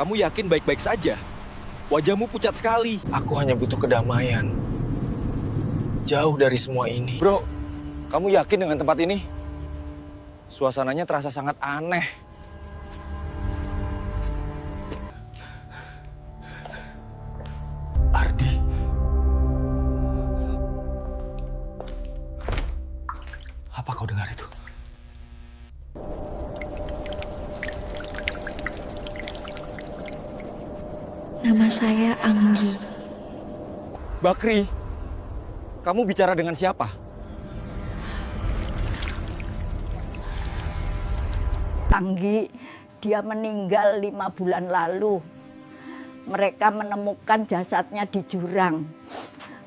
Kamu yakin baik-baik saja? Wajahmu pucat sekali. Aku hanya butuh kedamaian. Jauh dari semua ini. Bro, kamu yakin dengan tempat ini? Suasananya terasa sangat aneh. Ardi. Apa kau dengar itu? Nama saya Anggi. Bakri, kamu bicara dengan siapa? Anggi, dia meninggal 5 bulan lalu. Mereka menemukan jasadnya di jurang.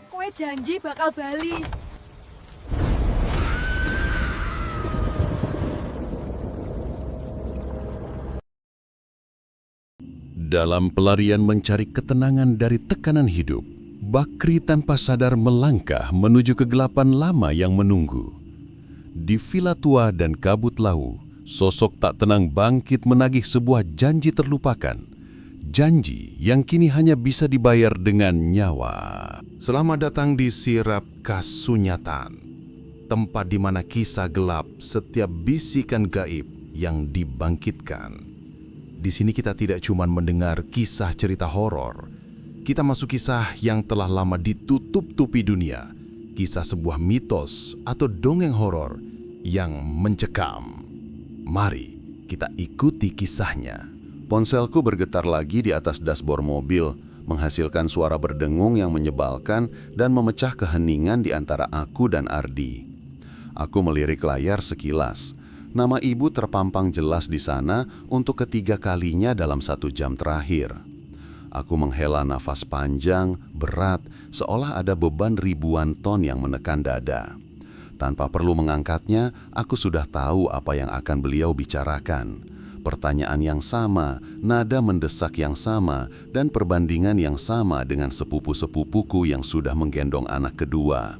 Kue janji bakal bali. Dalam pelarian mencari ketenangan dari tekanan hidup, Bakri tanpa sadar melangkah menuju kegelapan lama yang menunggu. Di vila tua dan kabut lau, sosok tak tenang bangkit menagih sebuah janji terlupakan. Janji yang kini hanya bisa dibayar dengan nyawa. Selamat datang di Sirap Kasunyatan, tempat di mana kisah gelap setiap bisikan gaib yang dibangkitkan. Di sini kita tidak cuma mendengar kisah cerita horor, kita masuk kisah yang telah lama ditutup-tutupi dunia, kisah sebuah mitos atau dongeng horor yang mencekam. Mari kita ikuti kisahnya. Ponselku bergetar lagi di atas dashboard mobil, menghasilkan suara berdengung yang menyebalkan dan memecah keheningan di antara aku dan Ardi. Aku melirik layar sekilas. Nama ibu terpampang jelas di sana untuk ketiga kalinya dalam 1 jam terakhir. Aku menghela nafas panjang, berat, seolah ada beban ribuan ton yang menekan dada. Tanpa perlu mengangkatnya, aku sudah tahu apa yang akan beliau bicarakan. Pertanyaan yang sama, nada mendesak yang sama, dan perbandingan yang sama dengan sepupu-sepupuku yang sudah menggendong anak kedua.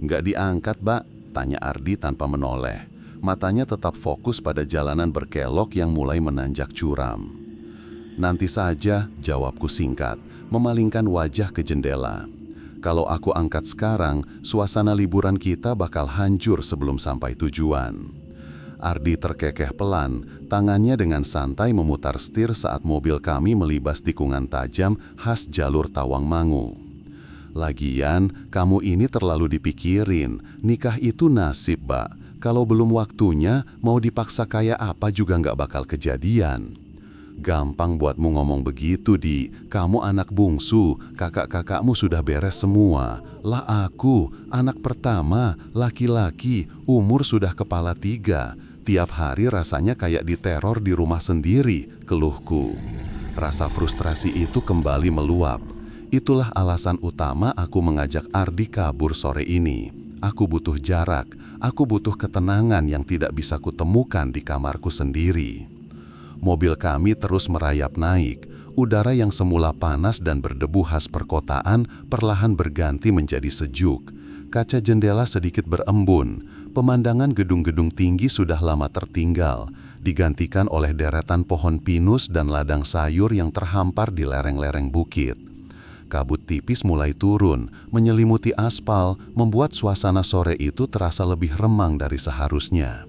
"Nggak diangkat, Mbak?" tanya Ardi tanpa menoleh. Matanya tetap fokus pada jalanan berkelok yang mulai menanjak curam. "Nanti saja," jawabku singkat, memalingkan wajah ke jendela. Kalau aku angkat sekarang, suasana liburan kita bakal hancur sebelum sampai tujuan. Ardi terkekeh pelan, tangannya dengan santai memutar setir saat mobil kami melibas tikungan tajam khas jalur Tawangmangu. "Lagian, kamu ini terlalu dipikirin. Nikah itu nasib, Mbak. Kalau belum waktunya, mau dipaksa kayak apa juga nggak bakal kejadian." "Gampang buatmu ngomong begitu, Di. Kamu anak bungsu, kakak-kakakmu sudah beres semua. Lah aku, anak pertama, laki-laki, umur sudah kepala 3. Tiap hari rasanya kayak diteror di rumah sendiri," keluhku. Rasa frustrasi itu kembali meluap. Itulah alasan utama aku mengajak Ardi kabur sore ini. Aku butuh jarak, aku butuh ketenangan yang tidak bisa kutemukan di kamarku sendiri. Mobil kami terus merayap naik. Udara yang semula panas dan berdebu khas perkotaan perlahan berganti menjadi sejuk. Kaca jendela sedikit berembun. Pemandangan gedung-gedung tinggi sudah lama tertinggal, digantikan oleh deretan pohon pinus dan ladang sayur yang terhampar di lereng-lereng bukit. Kabut tipis mulai turun, menyelimuti aspal, membuat suasana sore itu terasa lebih remang dari seharusnya.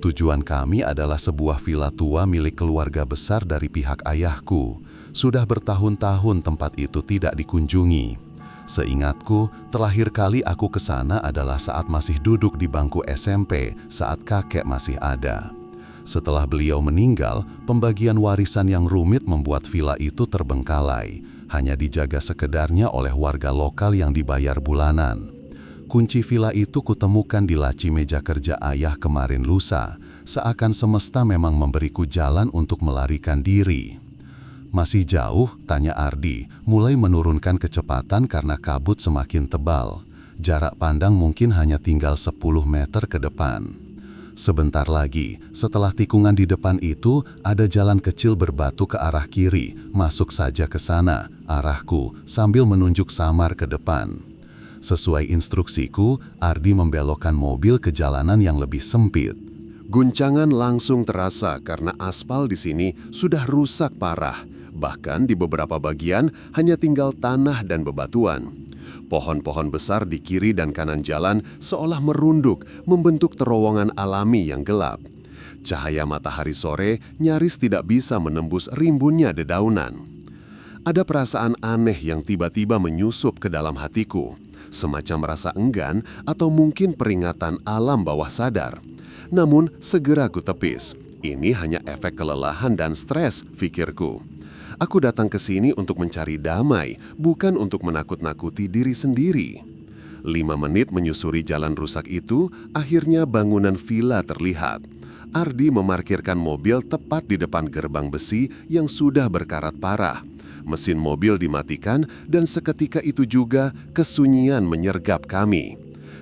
Tujuan kami adalah sebuah villa tua milik keluarga besar dari pihak ayahku. Sudah bertahun-tahun tempat itu tidak dikunjungi. Seingatku, terakhir kali aku ke sana adalah saat masih duduk di bangku SMP, saat kakek masih ada. Setelah beliau meninggal, pembagian warisan yang rumit membuat villa itu terbengkalai. Hanya dijaga sekedarnya oleh warga lokal yang dibayar bulanan. Kunci villa itu kutemukan di laci meja kerja ayah kemarin lusa, seakan semesta memang memberiku jalan untuk melarikan diri. "Masih jauh?" tanya Ardi, mulai menurunkan kecepatan karena kabut semakin tebal. Jarak pandang mungkin hanya tinggal 10 meter ke depan. Sebentar lagi, setelah tikungan di depan itu, ada jalan kecil berbatu ke arah kiri. "Masuk saja ke sana," arahku, sambil menunjuk samar ke depan. Sesuai instruksiku, Ardi membelokkan mobil ke jalanan yang lebih sempit. Guncangan langsung terasa karena aspal di sini sudah rusak parah. Bahkan di beberapa bagian hanya tinggal tanah dan bebatuan. Pohon-pohon besar di kiri dan kanan jalan seolah merunduk, membentuk terowongan alami yang gelap. Cahaya matahari sore nyaris tidak bisa menembus rimbunnya dedaunan. Ada perasaan aneh yang tiba-tiba menyusup ke dalam hatiku. Semacam rasa enggan atau mungkin peringatan alam bawah sadar. Namun segera ku tepis. Ini hanya efek kelelahan dan stres, pikirku. Aku datang ke sini untuk mencari damai, bukan untuk menakut-nakuti diri sendiri. 5 menit menyusuri jalan rusak itu, akhirnya bangunan villa terlihat. Ardi memarkirkan mobil tepat di depan gerbang besi yang sudah berkarat parah. Mesin mobil dimatikan dan seketika itu juga kesunyian menyergap kami.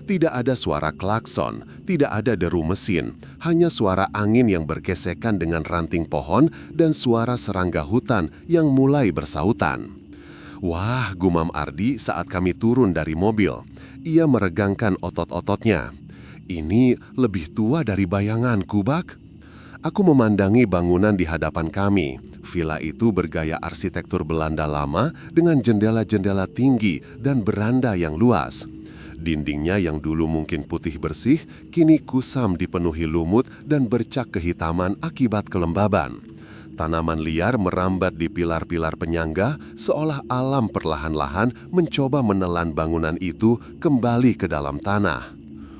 Tidak ada suara klakson, tidak ada deru mesin, hanya suara angin yang bergesekan dengan ranting pohon dan suara serangga hutan yang mulai bersautan. Wah, gumam Ardi saat kami turun dari mobil. Ia meregangkan otot-ototnya. Ini lebih tua dari bayanganku, Bak. Aku memandangi bangunan di hadapan kami. Villa itu bergaya arsitektur Belanda lama dengan jendela-jendela tinggi dan beranda yang luas. Dindingnya yang dulu mungkin putih bersih, kini kusam dipenuhi lumut dan bercak kehitaman akibat kelembaban. Tanaman liar merambat di pilar-pilar penyangga, seolah alam perlahan-lahan mencoba menelan bangunan itu kembali ke dalam tanah.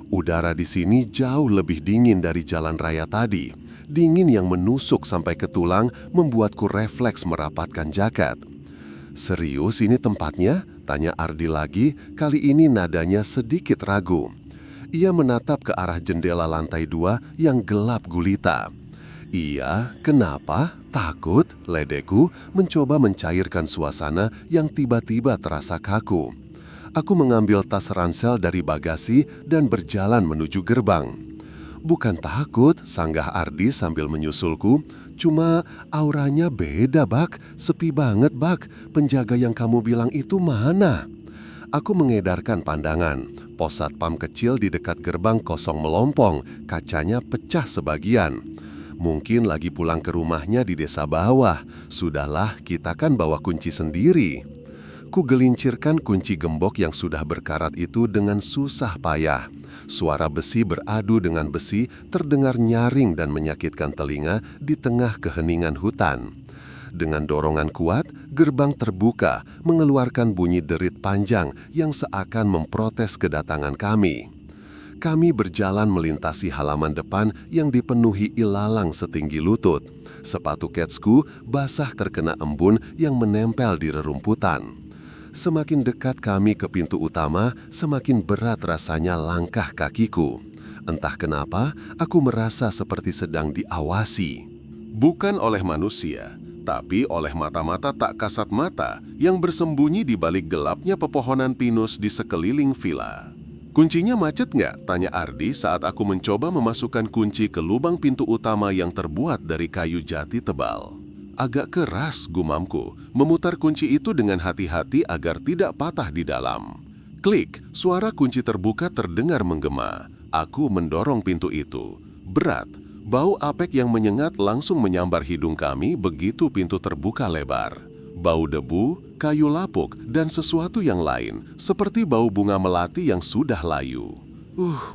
Udara di sini jauh lebih dingin dari jalan raya tadi. Dingin yang menusuk sampai ke tulang membuatku refleks merapatkan jaket. "Serius ini tempatnya?" tanya Ardi lagi, kali ini nadanya sedikit ragu. Ia menatap ke arah jendela lantai 2 yang gelap gulita. "Iya, kenapa? Takut?" ledeku, mencoba mencairkan suasana yang tiba-tiba terasa kaku. Aku mengambil tas ransel dari bagasi dan berjalan menuju gerbang. "Bukan takut," sanggah Ardi sambil menyusulku. "Cuma auranya beda, Bak. Sepi banget, Bak. Penjaga yang kamu bilang itu mana?" Aku mengedarkan pandangan. Pos satpam kecil di dekat gerbang kosong melompong, kacanya pecah sebagian. Mungkin lagi pulang ke rumahnya di desa bawah. Sudahlah, kita kan bawa kunci sendiri. Ku gelincirkan kunci gembok yang sudah berkarat itu dengan susah payah. Suara besi beradu dengan besi terdengar nyaring dan menyakitkan telinga di tengah keheningan hutan. Dengan dorongan kuat, gerbang terbuka, mengeluarkan bunyi derit panjang yang seakan memprotes kedatangan kami. Kami berjalan melintasi halaman depan yang dipenuhi ilalang setinggi lutut. Sepatu ketsku basah terkena embun yang menempel di rerumputan. Semakin dekat kami ke pintu utama, semakin berat rasanya langkah kakiku. Entah kenapa, aku merasa seperti sedang diawasi. Bukan oleh manusia, tapi oleh mata-mata tak kasat mata yang bersembunyi di balik gelapnya pepohonan pinus di sekeliling villa. "Kuncinya macet nggak?" tanya Ardi saat aku mencoba memasukkan kunci ke lubang pintu utama yang terbuat dari kayu jati tebal. "Agak keras," gumamku, memutar kunci itu dengan hati-hati agar tidak patah di dalam. Klik, suara kunci terbuka terdengar menggema. Aku mendorong pintu itu. Berat, bau apek yang menyengat langsung menyambar hidung kami begitu pintu terbuka lebar. Bau debu, kayu lapuk, dan sesuatu yang lain, seperti bau bunga melati yang sudah layu.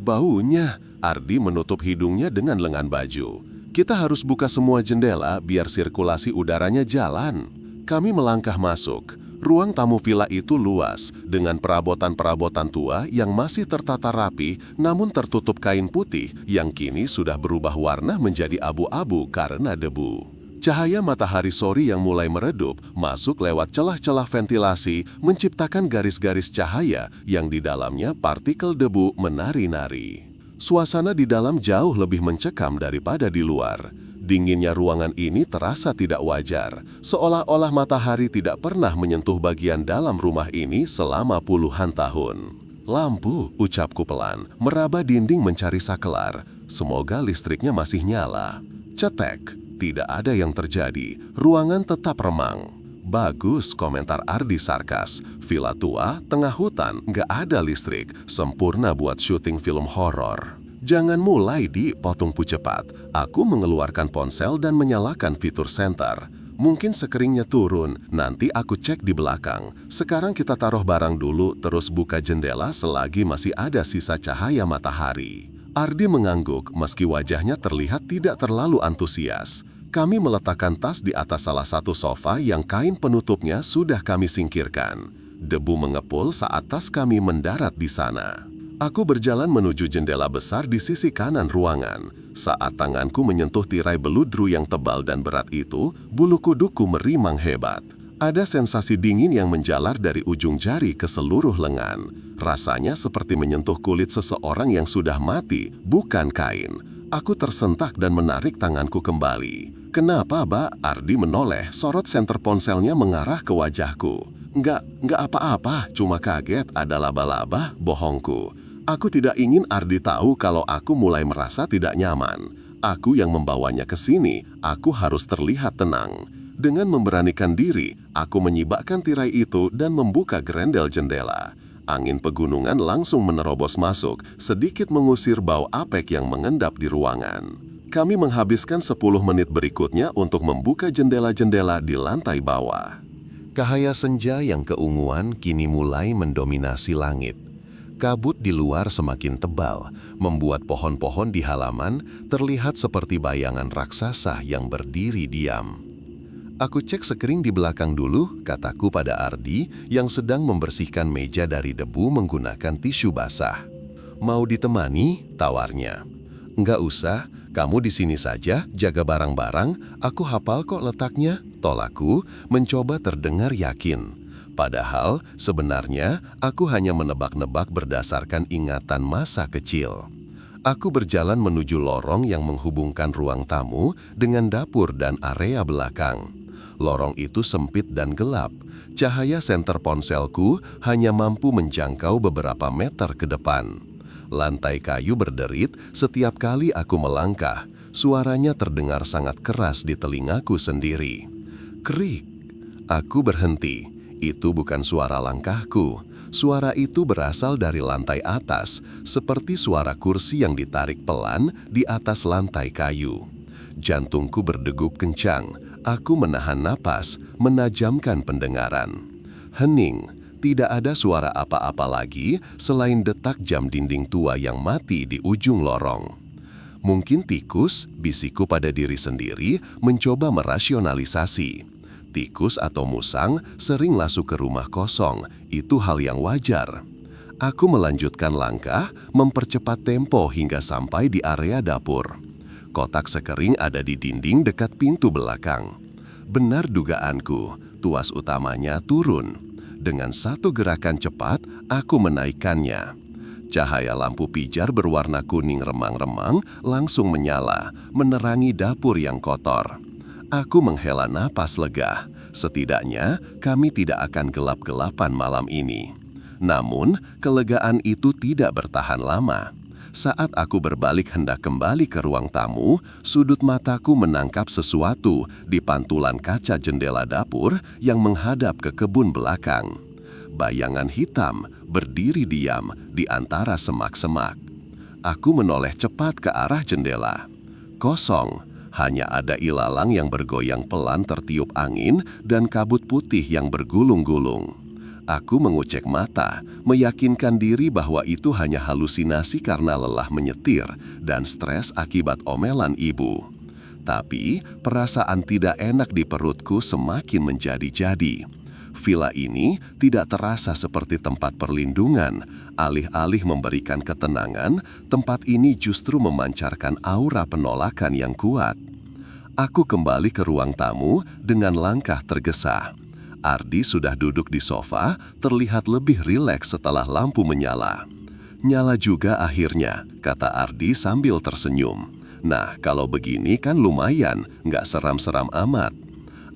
Baunya." Ardi menutup hidungnya dengan lengan baju. "Kita harus buka semua jendela biar sirkulasi udaranya jalan." Kami melangkah masuk. Ruang tamu villa itu luas, dengan perabotan-perabotan tua yang masih tertata rapi namun tertutup kain putih yang kini sudah berubah warna menjadi abu-abu karena debu. Cahaya matahari sore yang mulai meredup masuk lewat celah-celah ventilasi menciptakan garis-garis cahaya yang di dalamnya partikel debu menari-nari. Suasana di dalam jauh lebih mencekam daripada di luar. Dinginnya ruangan ini terasa tidak wajar, seolah-olah matahari tidak pernah menyentuh bagian dalam rumah ini selama puluhan tahun. "Lampu," ucapku pelan, meraba dinding mencari sakelar. Semoga listriknya masih nyala. Cetek, tidak ada yang terjadi. Ruangan tetap remang. "Bagus," komentar Ardi sarkas. "Villa tua, tengah hutan, nggak ada listrik. Sempurna buat syuting film horor." Jangan mulai di potongku cepat. Aku mengeluarkan ponsel dan menyalakan fitur center. Mungkin sekeringnya turun, nanti aku cek di belakang. Sekarang kita taruh barang dulu, terus buka jendela selagi masih ada sisa cahaya matahari. Ardi mengangguk meski wajahnya terlihat tidak terlalu antusias. Kami meletakkan tas di atas salah satu sofa yang kain penutupnya sudah kami singkirkan. Debu mengepul saat tas kami mendarat di sana. Aku berjalan menuju jendela besar di sisi kanan ruangan. Saat tanganku menyentuh tirai beludru yang tebal dan berat itu, bulu kuduku merimang hebat. Ada sensasi dingin yang menjalar dari ujung jari ke seluruh lengan. Rasanya seperti menyentuh kulit seseorang yang sudah mati, bukan kain. Aku tersentak dan menarik tanganku kembali. Kenapa, Mbak? Ardi menoleh, sorot senter ponselnya mengarah ke wajahku. Enggak apa-apa, cuma kaget ada laba-laba, bohongku. Aku tidak ingin Ardi tahu kalau aku mulai merasa tidak nyaman. Aku yang membawanya ke sini, aku harus terlihat tenang. Dengan memberanikan diri, aku menyibakkan tirai itu dan membuka gerendel jendela. Angin pegunungan langsung menerobos masuk, sedikit mengusir bau apek yang mengendap di ruangan. Kami menghabiskan 10 menit berikutnya untuk membuka jendela-jendela di lantai bawah. Cahaya senja yang keunguan kini mulai mendominasi langit. Kabut di luar semakin tebal, membuat pohon-pohon di halaman terlihat seperti bayangan raksasa yang berdiri diam. Aku cek sekering di belakang dulu, kataku pada Ardi yang sedang membersihkan meja dari debu menggunakan tisu basah. Mau ditemani? Tawarnya. Enggak usah, kamu di sini saja, jaga barang-barang, aku hafal kok letaknya, tolakku, mencoba terdengar yakin. Padahal sebenarnya aku hanya menebak-nebak berdasarkan ingatan masa kecil. Aku berjalan menuju lorong yang menghubungkan ruang tamu dengan dapur dan area belakang. Lorong itu sempit dan gelap. Cahaya senter ponselku hanya mampu menjangkau beberapa meter ke depan. Lantai kayu berderit setiap kali aku melangkah. Suaranya terdengar sangat keras di telingaku sendiri. Krik. Aku berhenti. Itu bukan suara langkahku. Suara itu berasal dari lantai atas, seperti suara kursi yang ditarik pelan di atas lantai kayu. Jantungku berdegup kencang. Aku menahan napas, menajamkan pendengaran. Hening, tidak ada suara apa-apa lagi selain detak jam dinding tua yang mati di ujung lorong. Mungkin tikus, bisikku pada diri sendiri, mencoba merasionalisasi. Tikus atau musang sering masuk ke rumah kosong, itu hal yang wajar. Aku melanjutkan langkah, mempercepat tempo hingga sampai di area dapur. Kotak sekering ada di dinding dekat pintu belakang. Benar dugaanku, tuas utamanya turun. Dengan satu gerakan cepat, aku menaikkannya. Cahaya lampu pijar berwarna kuning remang-remang langsung menyala, menerangi dapur yang kotor. Aku menghela napas lega. Setidaknya kami tidak akan gelap-gelapan malam ini. Namun, kelegaan itu tidak bertahan lama. Saat aku berbalik hendak kembali ke ruang tamu, sudut mataku menangkap sesuatu di pantulan kaca jendela dapur yang menghadap ke kebun belakang. Bayangan hitam berdiri diam di antara semak-semak. Aku menoleh cepat ke arah jendela. Kosong. Hanya ada ilalang yang bergoyang pelan tertiup angin dan kabut putih yang bergulung-gulung. Aku mengucek mata, meyakinkan diri bahwa itu hanya halusinasi karena lelah menyetir dan stres akibat omelan ibu. Tapi perasaan tidak enak di perutku semakin menjadi-jadi. Villa ini tidak terasa seperti tempat perlindungan. Alih-alih memberikan ketenangan, tempat ini justru memancarkan aura penolakan yang kuat. Aku kembali ke ruang tamu dengan langkah tergesa. Ardi sudah duduk di sofa, terlihat lebih rileks setelah lampu menyala. Nyala juga akhirnya, kata Ardi sambil tersenyum. Nah, kalau begini kan lumayan, nggak seram-seram amat.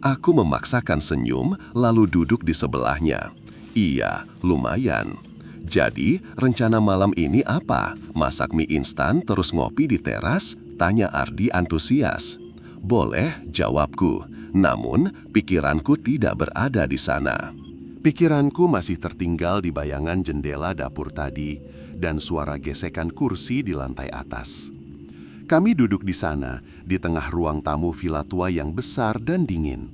Aku memaksakan senyum, lalu duduk di sebelahnya. Iya, lumayan. Jadi, rencana malam ini apa? Masak mie instan terus ngopi di teras? Tanya Ardi antusias. Boleh, jawabku. Namun, pikiranku tidak berada di sana. Pikiranku masih tertinggal di bayangan jendela dapur tadi dan suara gesekan kursi di lantai atas. Kami duduk di sana, di tengah ruang tamu villa tua yang besar dan dingin.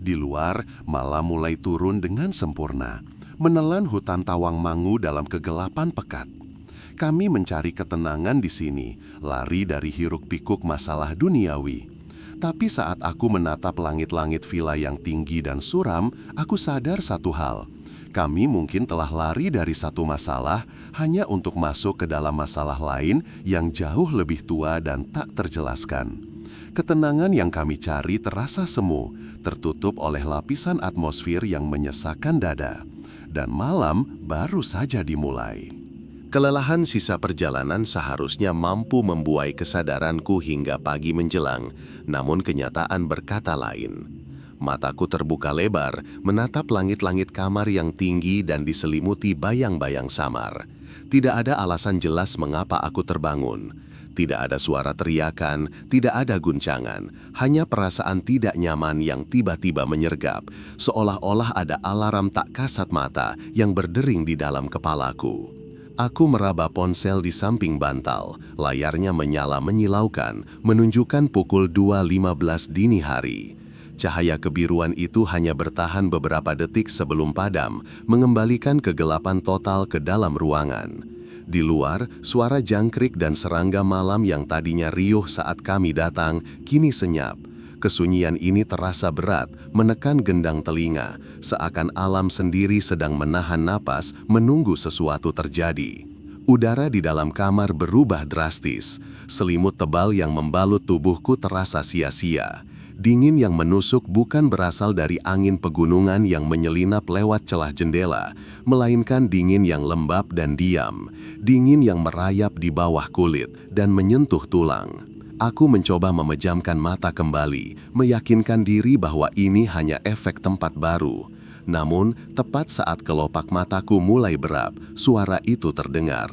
Di luar, malam mulai turun dengan sempurna, menelan hutan Tawangmangu dalam kegelapan pekat. Kami mencari ketenangan di sini, lari dari hiruk-pikuk masalah duniawi. Tapi saat aku menatap langit-langit villa yang tinggi dan suram, aku sadar satu hal. Kami mungkin telah lari dari satu masalah hanya untuk masuk ke dalam masalah lain yang jauh lebih tua dan tak terjelaskan. Ketenangan yang kami cari terasa semu, tertutup oleh lapisan atmosfer yang menyesakkan dada. Dan malam baru saja dimulai. Kelelahan sisa perjalanan seharusnya mampu membuai kesadaranku hingga pagi menjelang, namun kenyataan berkata lain. Mataku terbuka lebar, menatap langit-langit kamar yang tinggi dan diselimuti bayang-bayang samar. Tidak ada alasan jelas mengapa aku terbangun. Tidak ada suara teriakan, tidak ada guncangan, hanya perasaan tidak nyaman yang tiba-tiba menyergap, seolah-olah ada alarm tak kasat mata yang berdering di dalam kepalaku. Aku meraba ponsel di samping bantal, layarnya menyala menyilaukan, menunjukkan pukul 2.15 dini hari. Cahaya kebiruan itu hanya bertahan beberapa detik sebelum padam, mengembalikan kegelapan total ke dalam ruangan. Di luar, suara jangkrik dan serangga malam yang tadinya riuh saat kami datang, kini senyap. Kesunyian ini terasa berat, menekan gendang telinga, seakan alam sendiri sedang menahan napas menunggu sesuatu terjadi. Udara di dalam kamar berubah drastis. Selimut tebal yang membalut tubuhku terasa sia-sia. Dingin yang menusuk bukan berasal dari angin pegunungan yang menyelinap lewat celah jendela, melainkan dingin yang lembab dan diam. Dingin yang merayap di bawah kulit dan menyentuh tulang. Aku mencoba memejamkan mata kembali, meyakinkan diri bahwa ini hanya efek tempat baru. Namun, tepat saat kelopak mataku mulai berap, suara itu terdengar.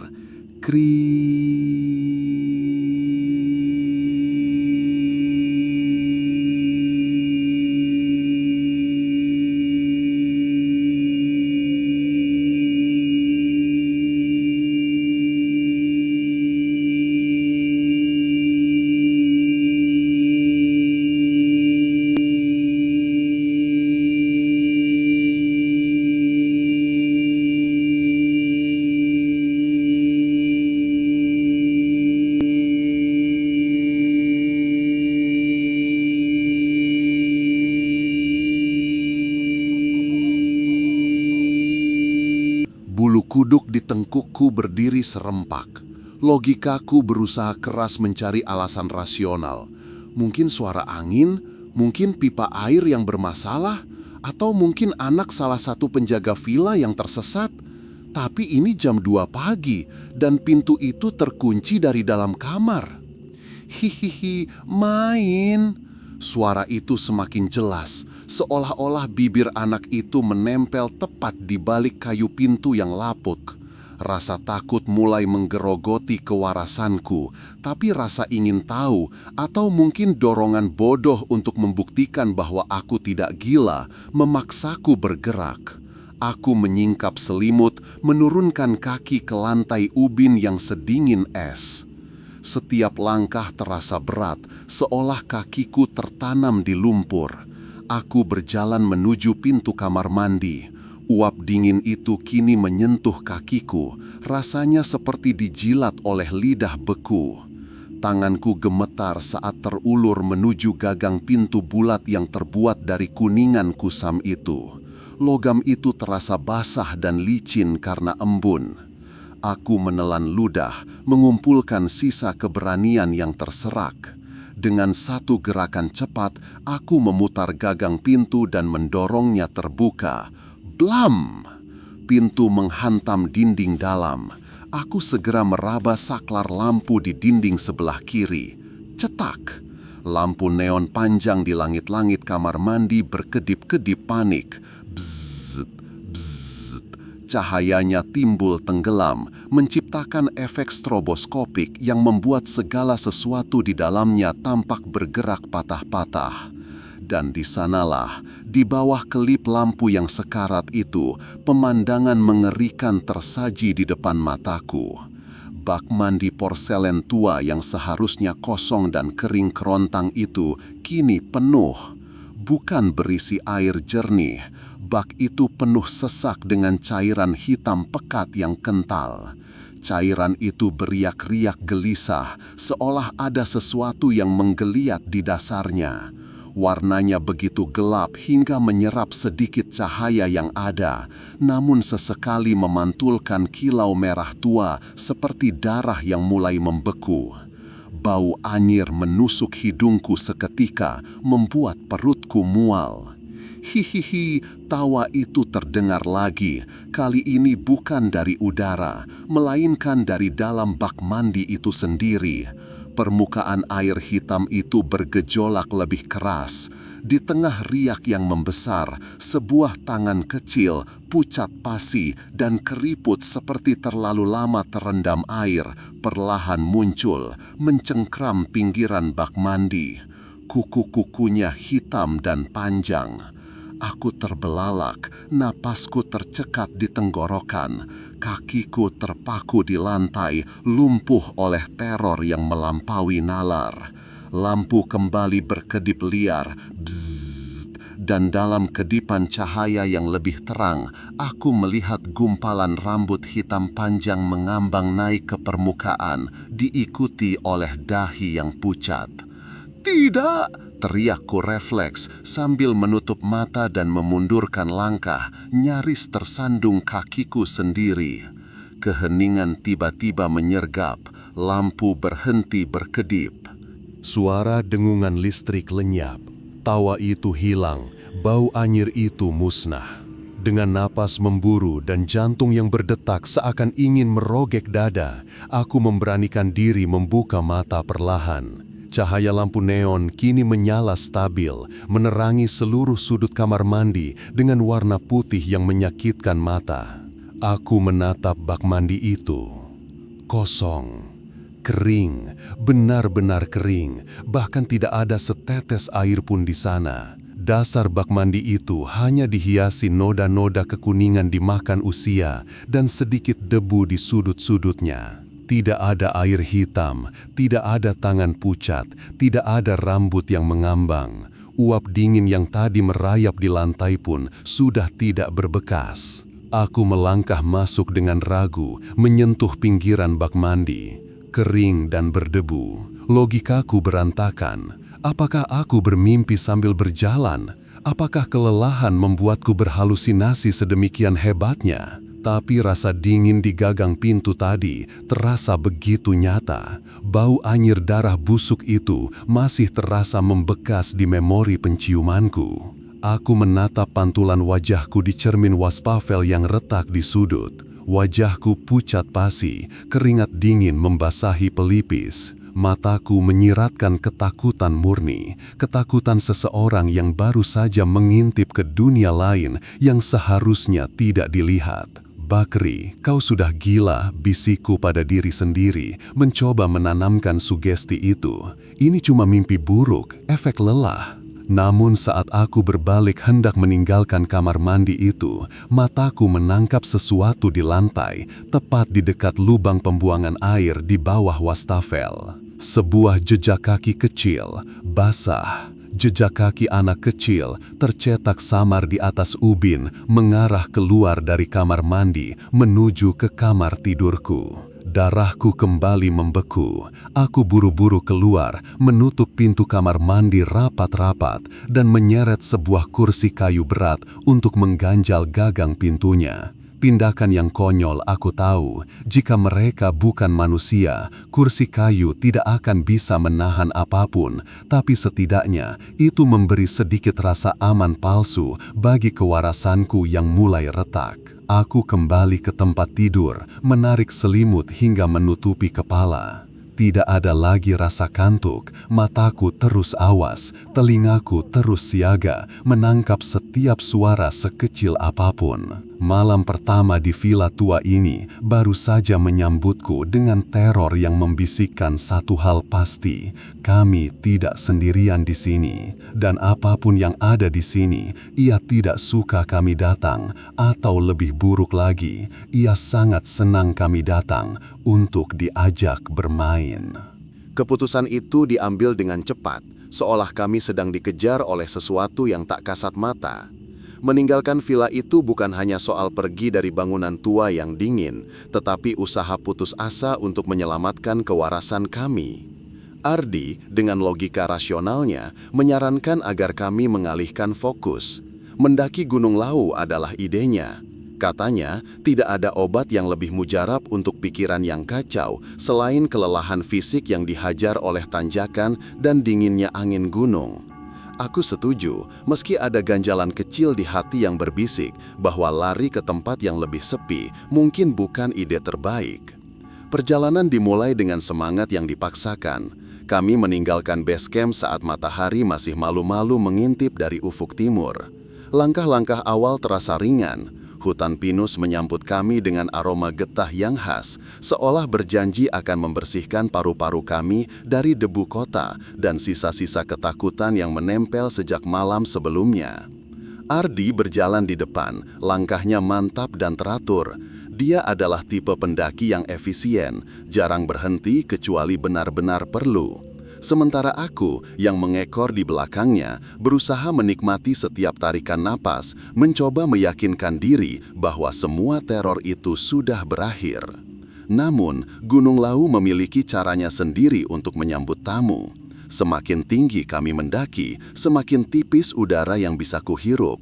Bulu kuduk di tengkukku berdiri serempak. Logikaku berusaha keras mencari alasan rasional. Mungkin suara angin, mungkin pipa air yang bermasalah, atau mungkin anak salah satu penjaga villa yang tersesat. Tapi ini jam 2 pagi dan pintu itu terkunci dari dalam kamar. Hihihi, main. Suara itu semakin jelas, seolah-olah bibir anak itu menempel tepat di balik kayu pintu yang lapuk. Rasa takut mulai menggerogoti kewarasanku, tapi rasa ingin tahu atau mungkin dorongan bodoh untuk membuktikan bahwa aku tidak gila memaksaku bergerak. Aku menyingkap selimut, menurunkan kaki ke lantai ubin yang sedingin es. Setiap langkah terasa berat, seolah kakiku tertanam di lumpur. Aku berjalan menuju pintu kamar mandi. Uap dingin itu kini menyentuh kakiku, rasanya seperti dijilat oleh lidah beku. Tanganku gemetar saat terulur menuju gagang pintu bulat yang terbuat dari kuningan kusam itu. Logam itu terasa basah dan licin karena embun. Aku menelan ludah, mengumpulkan sisa keberanian yang terserak. Dengan satu gerakan cepat, aku memutar gagang pintu dan mendorongnya terbuka. Blam! Pintu menghantam dinding dalam. Aku segera meraba saklar lampu di dinding sebelah kiri. Cetak! Lampu neon panjang di langit-langit kamar mandi berkedip-kedip panik. Bzzzt, bzzzt. Cahayanya timbul tenggelam, menciptakan efek stroboskopik yang membuat segala sesuatu di dalamnya tampak bergerak patah-patah. Dan di sanalah, di bawah kelip lampu yang sekarat itu, pemandangan mengerikan tersaji di depan mataku. Bak mandi porselen tua yang seharusnya kosong dan kering kerontang itu kini penuh. Bukan berisi air jernih, bak itu penuh sesak dengan cairan hitam pekat yang kental. Cairan itu beriak-riak gelisah, seolah ada sesuatu yang menggeliat di dasarnya. Warnanya begitu gelap hingga menyerap sedikit cahaya yang ada, namun sesekali memantulkan kilau merah tua seperti darah yang mulai membeku. Bau anyir menusuk hidungku seketika, membuat perutku mual. Hihihi, tawa itu terdengar lagi. Kali ini bukan dari udara, melainkan dari dalam bak mandi itu sendiri. Permukaan air hitam itu bergejolak lebih keras. Di tengah riak yang membesar, sebuah tangan kecil, pucat pasi, dan keriput seperti terlalu lama terendam air, perlahan muncul, mencengkram pinggiran bak mandi. Kuku-kukunya hitam dan panjang. Aku terbelalak, napasku tercekat di tenggorokan, kakiku terpaku di lantai, lumpuh oleh teror yang melampaui nalar. Lampu kembali berkedip liar, bzzzt, dan dalam kedipan cahaya yang lebih terang, aku melihat gumpalan rambut hitam panjang mengambang naik ke permukaan, diikuti oleh dahi yang pucat. Tidak! Teriakku refleks sambil menutup mata dan memundurkan langkah, nyaris tersandung kakiku sendiri. Keheningan tiba-tiba menyergap, lampu berhenti berkedip. Suara dengungan listrik lenyap, tawa itu hilang, bau anyir itu musnah. Dengan napas memburu dan jantung yang berdetak seakan ingin merogek dada, aku memberanikan diri membuka mata perlahan. Cahaya lampu neon kini menyala stabil, menerangi seluruh sudut kamar mandi dengan warna putih yang menyakitkan mata. Aku menatap bak mandi itu. Kosong, kering, benar-benar kering, bahkan tidak ada setetes air pun di sana. Dasar bak mandi itu hanya dihiasi noda-noda kekuningan dimakan usia dan sedikit debu di sudut-sudutnya. Tidak ada air hitam, tidak ada tangan pucat, tidak ada rambut yang mengambang. Uap dingin yang tadi merayap di lantai pun sudah tidak berbekas. Aku melangkah masuk dengan ragu, menyentuh pinggiran bak mandi. Kering dan berdebu. Logikaku berantakan. Apakah aku bermimpi sambil berjalan? Apakah kelelahan membuatku berhalusinasi sedemikian hebatnya? Tapi rasa dingin di gagang pintu tadi terasa begitu nyata. Bau anyir darah busuk itu masih terasa membekas di memori penciumanku. Aku menatap pantulan wajahku di cermin wastafel yang retak di sudut. Wajahku pucat pasi, keringat dingin membasahi pelipis. Mataku menyiratkan ketakutan murni, ketakutan seseorang yang baru saja mengintip ke dunia lain yang seharusnya tidak dilihat. Bakri, kau sudah gila, bisikku pada diri sendiri, mencoba menanamkan sugesti itu. Ini cuma mimpi buruk, efek lelah. Namun saat aku berbalik hendak meninggalkan kamar mandi itu, mataku menangkap sesuatu di lantai, tepat di dekat lubang pembuangan air di bawah wastafel. Sebuah jejak kaki kecil, basah. Jejak kaki anak kecil tercetak samar di atas ubin, mengarah keluar dari kamar mandi menuju ke kamar tidurku. Darahku kembali membeku. Aku buru-buru keluar, menutup pintu kamar mandi rapat-rapat dan menyeret sebuah kursi kayu berat untuk mengganjal gagang pintunya. Tindakan yang konyol, aku tahu. Jika mereka bukan manusia, kursi kayu tidak akan bisa menahan apapun, tapi setidaknya itu memberi sedikit rasa aman palsu bagi kewarasanku yang mulai retak. Aku kembali ke tempat tidur, menarik selimut hingga menutupi kepala. Tidak ada lagi rasa kantuk, mataku terus awas, telingaku terus siaga, menangkap setiap suara sekecil apapun. Malam pertama di villa tua ini baru saja menyambutku dengan teror yang membisikkan satu hal pasti. Kami tidak sendirian di sini, dan apapun yang ada di sini, ia tidak suka kami datang, atau lebih buruk lagi, ia sangat senang kami datang untuk diajak bermain. Keputusan itu diambil dengan cepat, seolah kami sedang dikejar oleh sesuatu yang tak kasat mata. Meninggalkan villa itu bukan hanya soal pergi dari bangunan tua yang dingin, tetapi usaha putus asa untuk menyelamatkan kewarasan kami. Ardi, dengan logika rasionalnya, menyarankan agar kami mengalihkan fokus. Mendaki Gunung Lawu adalah idenya. Katanya, tidak ada obat yang lebih mujarab untuk pikiran yang kacau selain kelelahan fisik yang dihajar oleh tanjakan dan dinginnya angin gunung. Aku setuju, meski ada ganjalan kecil di hati yang berbisik bahwa lari ke tempat yang lebih sepi mungkin bukan ide terbaik. Perjalanan dimulai dengan semangat yang dipaksakan. Kami meninggalkan base camp saat matahari masih malu-malu mengintip dari ufuk timur. Langkah-langkah awal terasa ringan. Hutan pinus menyambut kami dengan aroma getah yang khas, seolah berjanji akan membersihkan paru-paru kami dari debu kota dan sisa-sisa ketakutan yang menempel sejak malam sebelumnya. Ardi berjalan di depan, langkahnya mantap dan teratur. Dia adalah tipe pendaki yang efisien, jarang berhenti kecuali benar-benar perlu. Sementara aku, yang mengekor di belakangnya, berusaha menikmati setiap tarikan napas, mencoba meyakinkan diri bahwa semua teror itu sudah berakhir. Namun, Gunung Lawu memiliki caranya sendiri untuk menyambut tamu. Semakin tinggi kami mendaki, semakin tipis udara yang bisa kuhirup.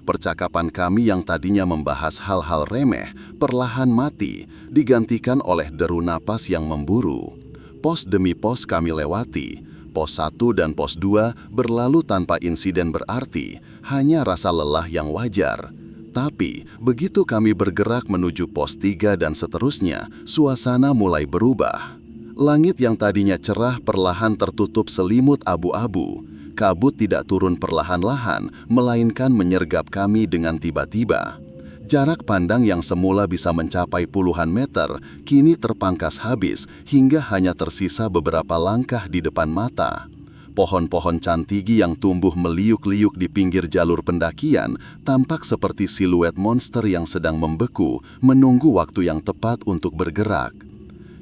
Percakapan kami yang tadinya membahas hal-hal remeh, perlahan mati, digantikan oleh deru napas yang memburu. Pos demi pos kami lewati. Pos 1 dan pos 2 berlalu tanpa insiden berarti, hanya rasa lelah yang wajar. Tapi, begitu kami bergerak menuju pos 3 dan seterusnya, suasana mulai berubah. Langit yang tadinya cerah perlahan tertutup selimut abu-abu. Kabut tidak turun perlahan-lahan, melainkan menyergap kami dengan tiba-tiba. Jarak pandang yang semula bisa mencapai puluhan meter, kini terpangkas habis hingga hanya tersisa beberapa langkah di depan mata. Pohon-pohon cantigi yang tumbuh meliuk-liuk di pinggir jalur pendakian tampak seperti siluet monster yang sedang membeku, menunggu waktu yang tepat untuk bergerak.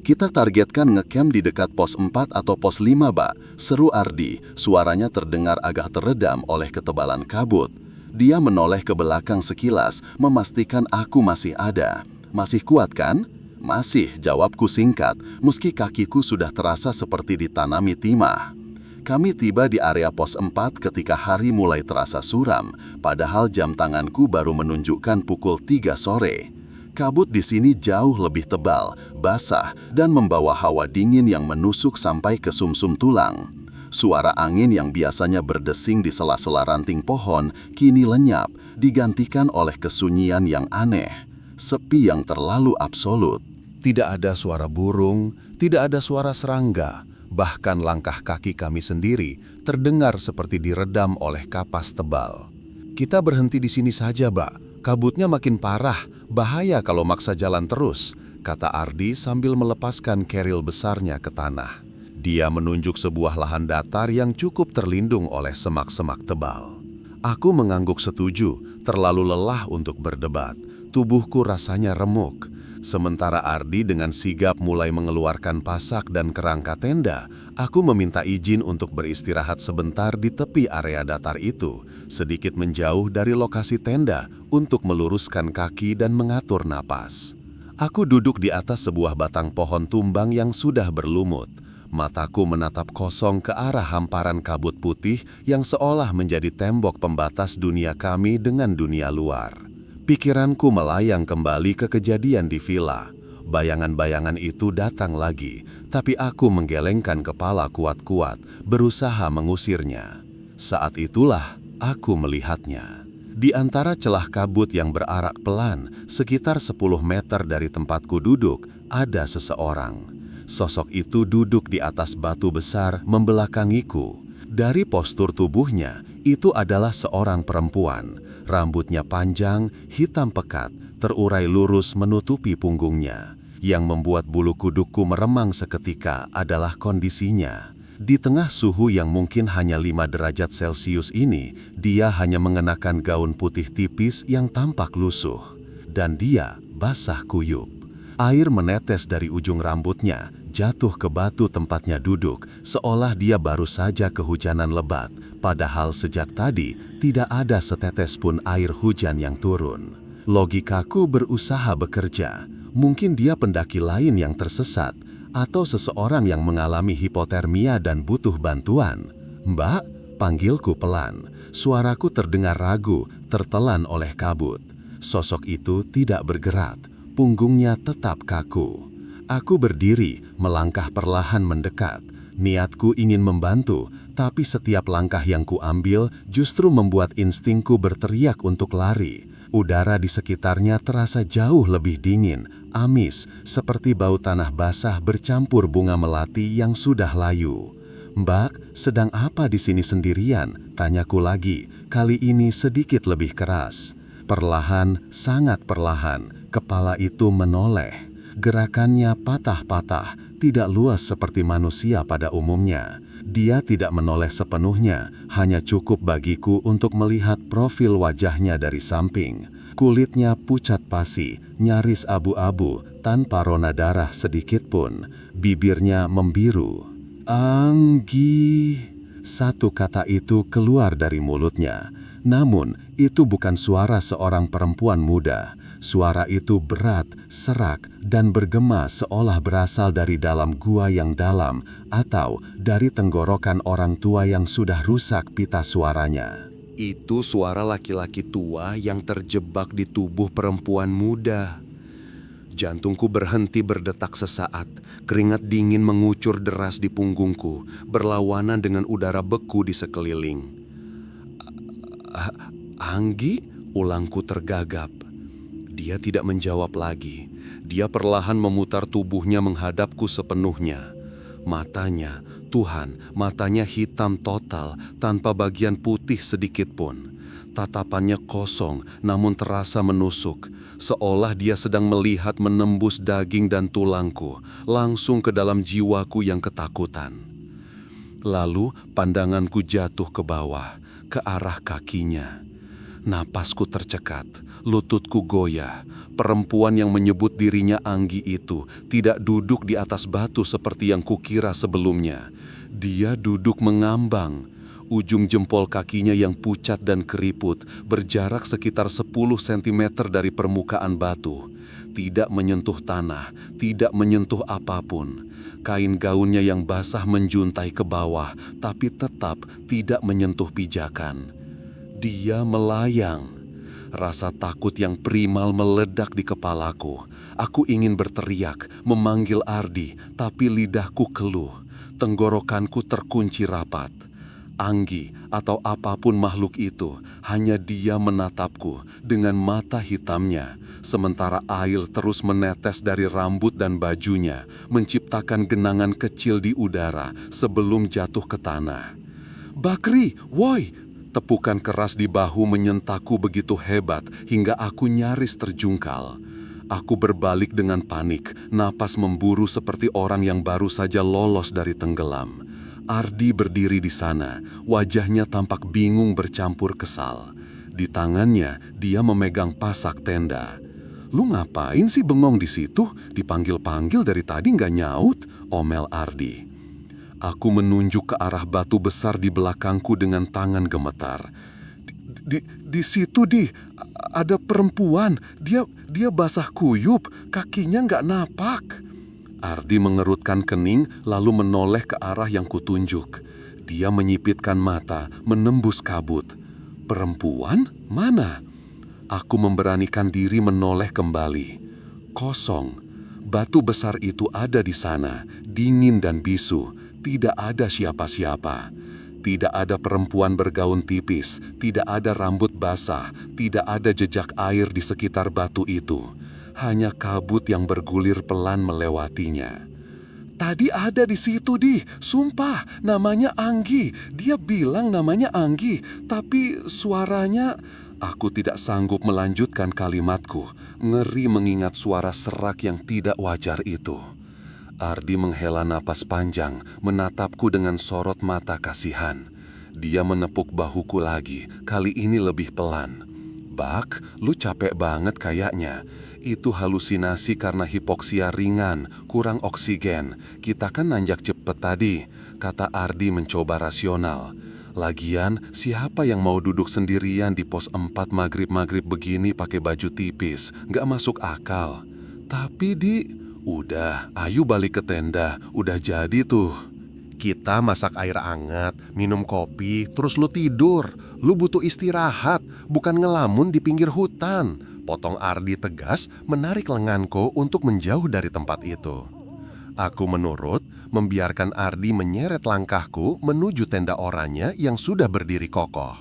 Kita targetkan ngecamp di dekat pos 4 atau pos 5, Mbak, seru Ardi, suaranya terdengar agak teredam oleh ketebalan kabut. Dia menoleh ke belakang sekilas, memastikan aku masih ada. Masih kuat kan? Masih, jawabku singkat, meski kakiku sudah terasa seperti ditanami timah. Kami tiba di area pos 4 ketika hari mulai terasa suram, padahal jam tanganku baru menunjukkan pukul 3 sore. Kabut di sini jauh lebih tebal, basah, dan membawa hawa dingin yang menusuk sampai ke sumsum tulang. Suara angin yang biasanya berdesing di sela-sela ranting pohon kini lenyap, digantikan oleh kesunyian yang aneh, sepi yang terlalu absolut. Tidak ada suara burung, tidak ada suara serangga, bahkan langkah kaki kami sendiri terdengar seperti diredam oleh kapas tebal. Kita berhenti di sini saja, Mbak. Kabutnya makin parah, bahaya kalau maksa jalan terus, kata Ardi sambil melepaskan keril besarnya ke tanah. Dia menunjuk sebuah lahan datar yang cukup terlindung oleh semak-semak tebal. Aku mengangguk setuju, terlalu lelah untuk berdebat. Tubuhku rasanya remuk. Sementara Ardi dengan sigap mulai mengeluarkan pasak dan kerangka tenda, aku meminta izin untuk beristirahat sebentar di tepi area datar itu, sedikit menjauh dari lokasi tenda untuk meluruskan kaki dan mengatur napas. Aku duduk di atas sebuah batang pohon tumbang yang sudah berlumut. Mataku menatap kosong ke arah hamparan kabut putih yang seolah menjadi tembok pembatas dunia kami dengan dunia luar. Pikiranku melayang kembali ke kejadian di villa. Bayangan-bayangan itu datang lagi, tapi aku menggelengkan kepala kuat-kuat, berusaha mengusirnya. Saat itulah aku melihatnya. Di antara celah kabut yang berarak pelan, sekitar 10 meter dari tempatku duduk, ada seseorang. Sosok itu duduk di atas batu besar membelakangiku. Dari postur tubuhnya, itu adalah seorang perempuan. Rambutnya panjang, hitam pekat, terurai lurus menutupi punggungnya. Yang membuat bulu kudukku meremang seketika adalah kondisinya. Di tengah suhu yang mungkin hanya 5 derajat Celcius ini, dia hanya mengenakan gaun putih tipis yang tampak lusuh. Dan dia basah kuyup. Air menetes dari ujung rambutnya, jatuh ke batu tempatnya duduk, seolah dia baru saja kehujanan lebat. Padahal sejak tadi, tidak ada setetes pun air hujan yang turun. Logikaku berusaha bekerja. Mungkin dia pendaki lain yang tersesat, atau seseorang yang mengalami hipotermia dan butuh bantuan. "Mbak," panggilku pelan. Suaraku terdengar ragu, tertelan oleh kabut. Sosok itu tidak bergerak, punggungnya tetap kaku. Aku berdiri, melangkah perlahan mendekat. Niatku ingin membantu, tapi setiap langkah yang kuambil justru membuat instingku berteriak untuk lari. Udara di sekitarnya terasa jauh lebih dingin, amis, seperti bau tanah basah bercampur bunga melati yang sudah layu. "Mbak, sedang apa di sini sendirian?" tanyaku lagi, kali ini sedikit lebih keras. Perlahan, sangat perlahan, kepala itu menoleh. Gerakannya patah-patah, tidak luas seperti manusia pada umumnya. Dia tidak menoleh sepenuhnya, hanya cukup bagiku untuk melihat profil wajahnya dari samping. Kulitnya pucat pasi, nyaris abu-abu, tanpa rona darah sedikit pun. Bibirnya membiru. "Anggi." Satu kata itu keluar dari mulutnya. Namun, itu bukan suara seorang perempuan muda. Suara itu berat, serak, dan bergema seolah berasal dari dalam gua yang dalam atau dari tenggorokan orang tua yang sudah rusak pita suaranya. Itu suara laki-laki tua yang terjebak di tubuh perempuan muda. Jantungku berhenti berdetak sesaat, keringat dingin mengucur deras di punggungku, berlawanan dengan udara beku di sekeliling. "Anggi?" ulangku tergagap. Dia tidak menjawab lagi. Dia perlahan memutar tubuhnya menghadapku sepenuhnya. Matanya, Tuhan, matanya hitam total, tanpa bagian putih sedikit pun. Tatapannya kosong, namun terasa menusuk, seolah dia sedang melihat menembus daging dan tulangku, langsung ke dalam jiwaku yang ketakutan. Lalu pandanganku jatuh ke bawah, ke arah kakinya. Napasku tercekat, lututku goyah. Perempuan yang menyebut dirinya Anggi itu tidak duduk di atas batu seperti yang kukira sebelumnya. Dia duduk mengambang. Ujung jempol kakinya yang pucat dan keriput berjarak sekitar 10 cm dari permukaan batu. Tidak menyentuh tanah, tidak menyentuh apapun. Kain gaunnya yang basah menjuntai ke bawah, tapi tetap tidak menyentuh pijakan. Dia melayang. Rasa takut yang primal meledak di kepalaku. Aku ingin berteriak, memanggil Ardi, tapi lidahku keluh. Tenggorokanku terkunci rapat. Anggi atau apapun makhluk itu, hanya dia menatapku dengan mata hitamnya, sementara air terus menetes dari rambut dan bajunya, menciptakan genangan kecil di udara sebelum jatuh ke tanah. "Bakri, woi!" Tepukan keras di bahu menyentakku begitu hebat hingga aku nyaris terjungkal. Aku berbalik dengan panik, napas memburu seperti orang yang baru saja lolos dari tenggelam. Ardi berdiri di sana, wajahnya tampak bingung bercampur kesal. Di tangannya, dia memegang pasak tenda. "Lu ngapain sih bengong di situ? Dipanggil-panggil dari tadi nggak nyaut," omel Ardi. Aku menunjuk ke arah batu besar di belakangku dengan tangan gemetar. Di situ, ada perempuan. Dia basah kuyup, kakinya nggak napak." Ardi mengerutkan kening lalu menoleh ke arah yang kutunjuk. Dia menyipitkan mata, menembus kabut. "Perempuan? Mana?" Aku memberanikan diri menoleh kembali. Kosong. Batu besar itu ada di sana, dingin dan bisu. Tidak ada siapa-siapa. Tidak ada perempuan bergaun tipis, tidak ada rambut basah, tidak ada jejak air di sekitar batu itu. Hanya kabut yang bergulir pelan melewatinya. "Tadi ada di situ, sumpah, namanya Anggi. Dia bilang namanya Anggi, tapi suaranya..." Aku tidak sanggup melanjutkan kalimatku, ngeri mengingat suara serak yang tidak wajar itu. Ardi menghela napas panjang, menatapku dengan sorot mata kasihan. Dia menepuk bahuku lagi, kali ini lebih pelan. "Bak, lu capek banget kayaknya. Itu halusinasi karena hipoksia ringan, kurang oksigen. Kita kan nanjak cepet tadi," kata Ardi mencoba rasional. "Lagian, siapa yang mau duduk sendirian di pos 4 maghrib-maghrib begini pakai baju tipis? Nggak masuk akal." "Tapi udah, ayo balik ke tenda, udah jadi tuh." "Kita masak air hangat, minum kopi, terus lu tidur. Lu butuh istirahat, bukan ngelamun di pinggir hutan," potong Ardi tegas, menarik lenganku untuk menjauh dari tempat itu. Aku menurut, membiarkan Ardi menyeret langkahku menuju tenda oranye yang sudah berdiri kokoh.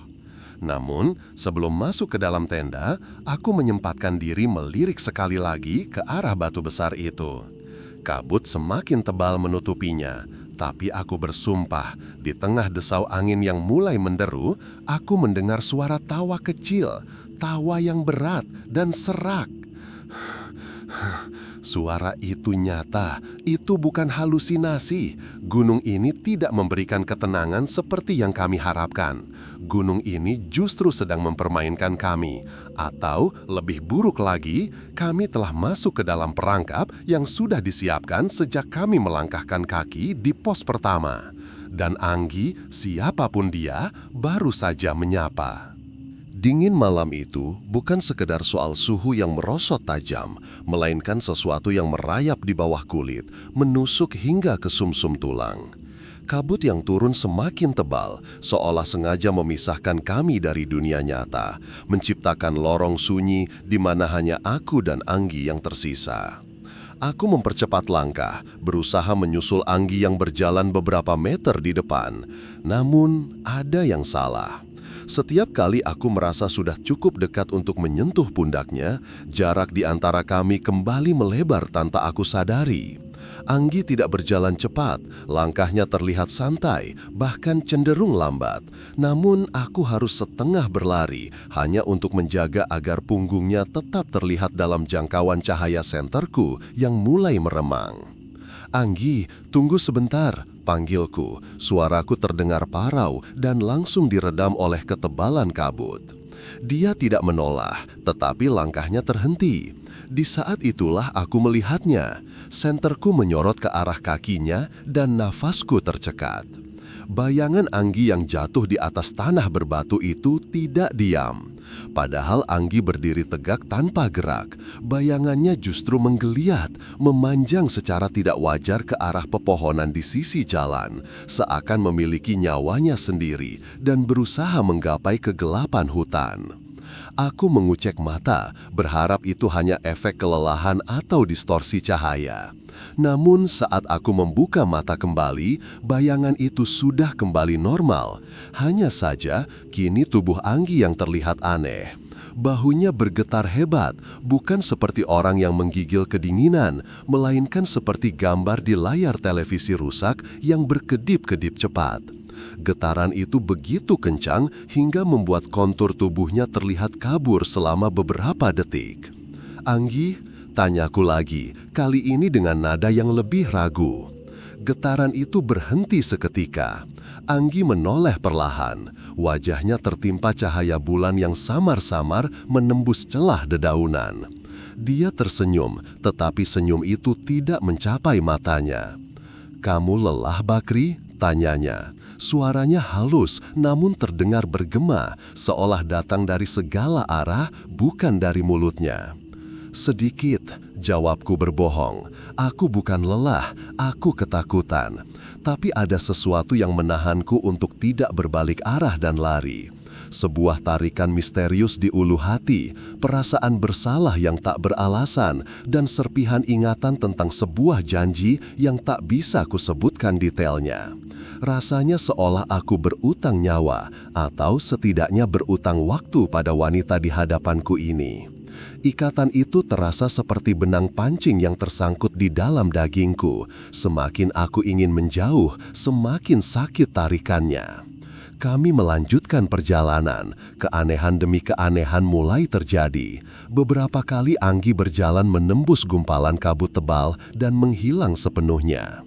Namun, sebelum masuk ke dalam tenda, aku menyempatkan diri melirik sekali lagi ke arah batu besar itu. Kabut semakin tebal menutupinya, tapi aku bersumpah, di tengah desau angin yang mulai menderu, aku mendengar suara tawa kecil, tawa yang berat dan serak. Suara itu nyata, itu bukan halusinasi. Gunung ini tidak memberikan ketenangan seperti yang kami harapkan. Gunung ini justru sedang mempermainkan kami. Atau lebih buruk lagi, kami telah masuk ke dalam perangkap yang sudah disiapkan sejak kami melangkahkan kaki di pos pertama. Dan Anggi, siapapun dia, baru saja menyapa. Dingin malam itu bukan sekedar soal suhu yang merosot tajam, melainkan sesuatu yang merayap di bawah kulit, menusuk hingga ke sumsum tulang. Kabut yang turun semakin tebal, seolah sengaja memisahkan kami dari dunia nyata, menciptakan lorong sunyi di mana hanya aku dan Anggi yang tersisa. Aku mempercepat langkah, berusaha menyusul Anggi yang berjalan beberapa meter di depan. Namun, ada yang salah. Setiap kali aku merasa sudah cukup dekat untuk menyentuh pundaknya, jarak di antara kami kembali melebar tanpa aku sadari. Anggi tidak berjalan cepat, langkahnya terlihat santai, bahkan cenderung lambat. Namun aku harus setengah berlari, hanya untuk menjaga agar punggungnya tetap terlihat dalam jangkauan cahaya senterku yang mulai meremang. "Anggi, tunggu sebentar," panggilku. Suaraku terdengar parau dan langsung diredam oleh ketebalan kabut. Dia tidak menoleh, tetapi langkahnya terhenti. Di saat itulah aku melihatnya. Senterku menyorot ke arah kakinya dan nafasku tercekat. Bayangan Anggi yang jatuh di atas tanah berbatu itu tidak diam. Padahal Anggi berdiri tegak tanpa gerak, bayangannya justru menggeliat, memanjang secara tidak wajar ke arah pepohonan di sisi jalan, seakan memiliki nyawanya sendiri dan berusaha menggapai kegelapan hutan. Aku mengucek mata, berharap itu hanya efek kelelahan atau distorsi cahaya. Namun saat aku membuka mata kembali, bayangan itu sudah kembali normal. Hanya saja, kini tubuh Anggi yang terlihat aneh. Bahunya bergetar hebat, bukan seperti orang yang menggigil kedinginan, melainkan seperti gambar di layar televisi rusak yang berkedip-kedip cepat. Getaran itu begitu kencang hingga membuat kontur tubuhnya terlihat kabur selama beberapa detik. "Anggi?" tanyaku lagi, kali ini dengan nada yang lebih ragu. Getaran itu berhenti seketika. Anggi menoleh perlahan. Wajahnya tertimpa cahaya bulan yang samar-samar menembus celah dedaunan. Dia tersenyum, tetapi senyum itu tidak mencapai matanya. "Kamu lelah, Bakri?" tanyanya. Suaranya halus namun terdengar bergema, seolah datang dari segala arah, bukan dari mulutnya. "Sedikit," jawabku berbohong. "Aku bukan lelah, aku ketakutan. Tapi ada sesuatu yang menahanku untuk tidak berbalik arah dan lari. Sebuah tarikan misterius di ulu hati, perasaan bersalah yang tak beralasan, dan serpihan ingatan tentang sebuah janji yang tak bisa kusebutkan detailnya. Rasanya seolah aku berutang nyawa, atau setidaknya berutang waktu pada wanita di hadapanku ini. Ikatan itu terasa seperti benang pancing yang tersangkut di dalam dagingku. Semakin aku ingin menjauh, semakin sakit tarikannya. Kami melanjutkan perjalanan. Keanehan demi keanehan mulai terjadi. Beberapa kali Anggi berjalan menembus gumpalan kabut tebal dan menghilang sepenuhnya.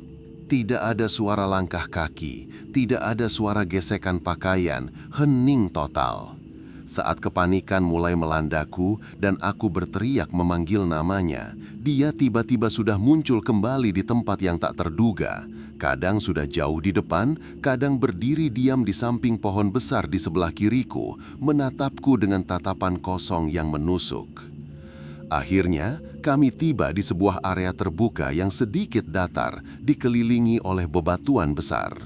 Tidak ada suara langkah kaki, tidak ada suara gesekan pakaian, hening total. Saat kepanikan mulai melandaku dan aku berteriak memanggil namanya, dia tiba-tiba sudah muncul kembali di tempat yang tak terduga. Kadang sudah jauh di depan, kadang berdiri diam di samping pohon besar di sebelah kiriku, menatapku dengan tatapan kosong yang menusuk. Akhirnya, kami tiba di sebuah area terbuka yang sedikit datar, dikelilingi oleh bebatuan besar.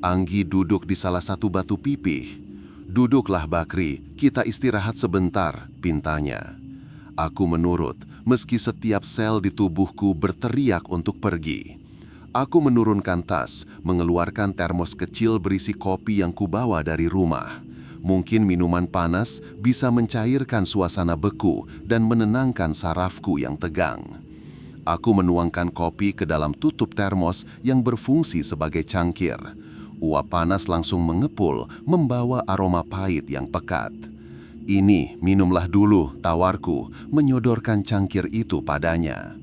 Anggi duduk di salah satu batu pipih. "Duduklah Bakri, kita istirahat sebentar," pintanya. Aku menurut, meski setiap sel di tubuhku berteriak untuk pergi. Aku menurunkan tas, mengeluarkan termos kecil berisi kopi yang kubawa dari rumah. Mungkin minuman panas bisa mencairkan suasana beku dan menenangkan sarafku yang tegang. Aku menuangkan kopi ke dalam tutup termos yang berfungsi sebagai cangkir. Uap panas langsung mengepul, membawa aroma pahit yang pekat. "Ini, minumlah dulu," tawarku, menyodorkan cangkir itu padanya.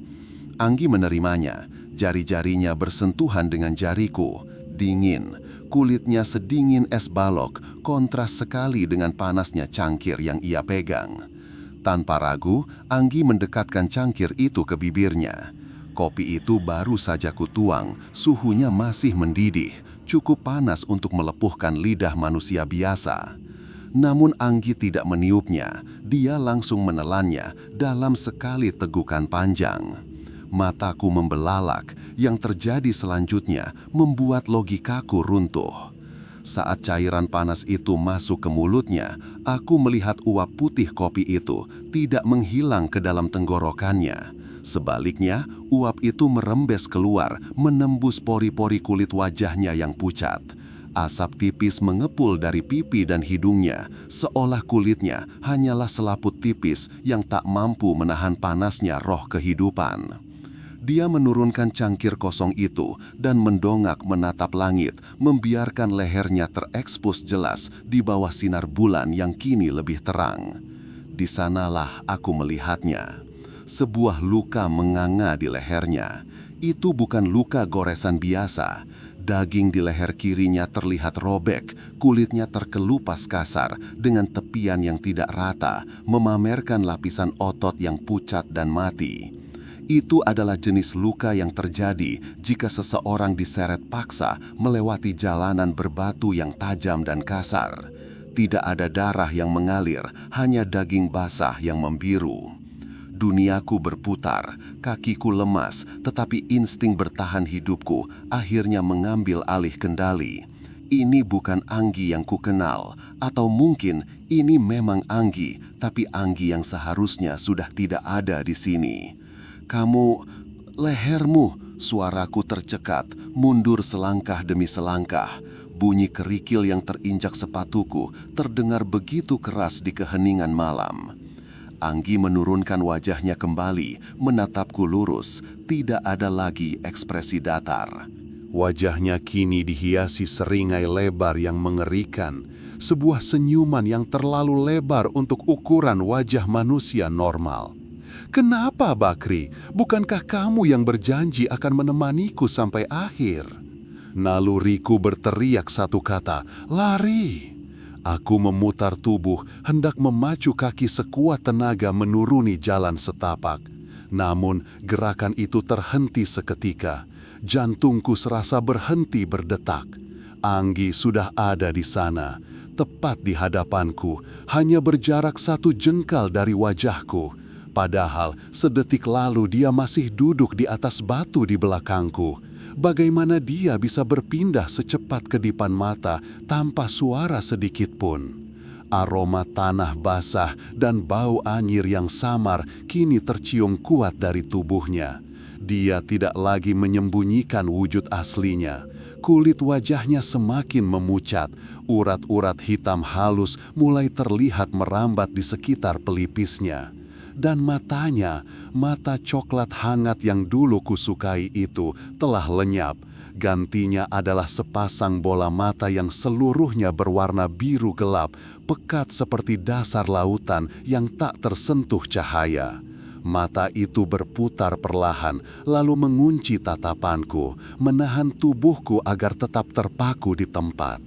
Anggi menerimanya, jari-jarinya bersentuhan dengan jariku, dingin. Kulitnya sedingin es balok, kontras sekali dengan panasnya cangkir yang ia pegang. Tanpa ragu, Anggi mendekatkan cangkir itu ke bibirnya. Kopi itu baru saja kutuang, suhunya masih mendidih, cukup panas untuk melepuhkan lidah manusia biasa. Namun Anggi tidak meniupnya, dia langsung menelannya dalam sekali tegukan panjang. Mataku membelalak, yang terjadi selanjutnya membuat logikaku runtuh. Saat cairan panas itu masuk ke mulutnya, aku melihat uap putih kopi itu tidak menghilang ke dalam tenggorokannya. Sebaliknya, uap itu merembes keluar, menembus pori-pori kulit wajahnya yang pucat. Asap tipis mengepul dari pipi dan hidungnya, seolah kulitnya hanyalah selaput tipis yang tak mampu menahan panasnya roh kehidupan. Dia menurunkan cangkir kosong itu dan mendongak menatap langit, membiarkan lehernya terekspos jelas di bawah sinar bulan yang kini lebih terang. Di sanalah aku melihatnya. Sebuah luka menganga di lehernya. Itu bukan luka goresan biasa. Daging di leher kirinya terlihat robek, kulitnya terkelupas kasar dengan tepian yang tidak rata, memamerkan lapisan otot yang pucat dan mati. Itu adalah jenis luka yang terjadi jika seseorang diseret paksa melewati jalanan berbatu yang tajam dan kasar. Tidak ada darah yang mengalir, hanya daging basah yang membiru. Duniaku berputar, kakiku lemas, tetapi insting bertahan hidupku akhirnya mengambil alih kendali. Ini bukan Anggi yang kukenal, atau mungkin ini memang Anggi, tapi Anggi yang seharusnya sudah tidak ada di sini. Lehermu, suaraku tercekat, mundur selangkah demi selangkah. Bunyi kerikil yang terinjak sepatuku terdengar begitu keras di keheningan malam. Anggi menurunkan wajahnya kembali, menatapku lurus, tidak ada lagi ekspresi datar. Wajahnya kini dihiasi seringai lebar yang mengerikan, sebuah senyuman yang terlalu lebar untuk ukuran wajah manusia normal. "Kenapa, Bakri? Bukankah kamu yang berjanji akan menemaniku sampai akhir?" Naluriku berteriak satu kata, "Lari!" Aku memutar tubuh, hendak memacu kaki sekuat tenaga menuruni jalan setapak. Namun, gerakan itu terhenti seketika. Jantungku serasa berhenti berdetak. Anggi sudah ada di sana, tepat di hadapanku, hanya berjarak 1 jengkal dari wajahku. Padahal sedetik lalu dia masih duduk di atas batu di belakangku. Bagaimana dia bisa berpindah secepat kedipan mata tanpa suara sedikit pun? Aroma tanah basah dan bau anyir yang samar kini tercium kuat dari tubuhnya. Dia tidak lagi menyembunyikan wujud aslinya. Kulit wajahnya semakin memucat, urat-urat hitam halus mulai terlihat merambat di sekitar pelipisnya. Dan matanya, mata coklat hangat yang dulu kusukai itu telah lenyap. Gantinya adalah sepasang bola mata yang seluruhnya berwarna biru gelap, pekat seperti dasar lautan yang tak tersentuh cahaya. Mata itu berputar perlahan, lalu mengunci tatapanku, menahan tubuhku agar tetap terpaku di tempat.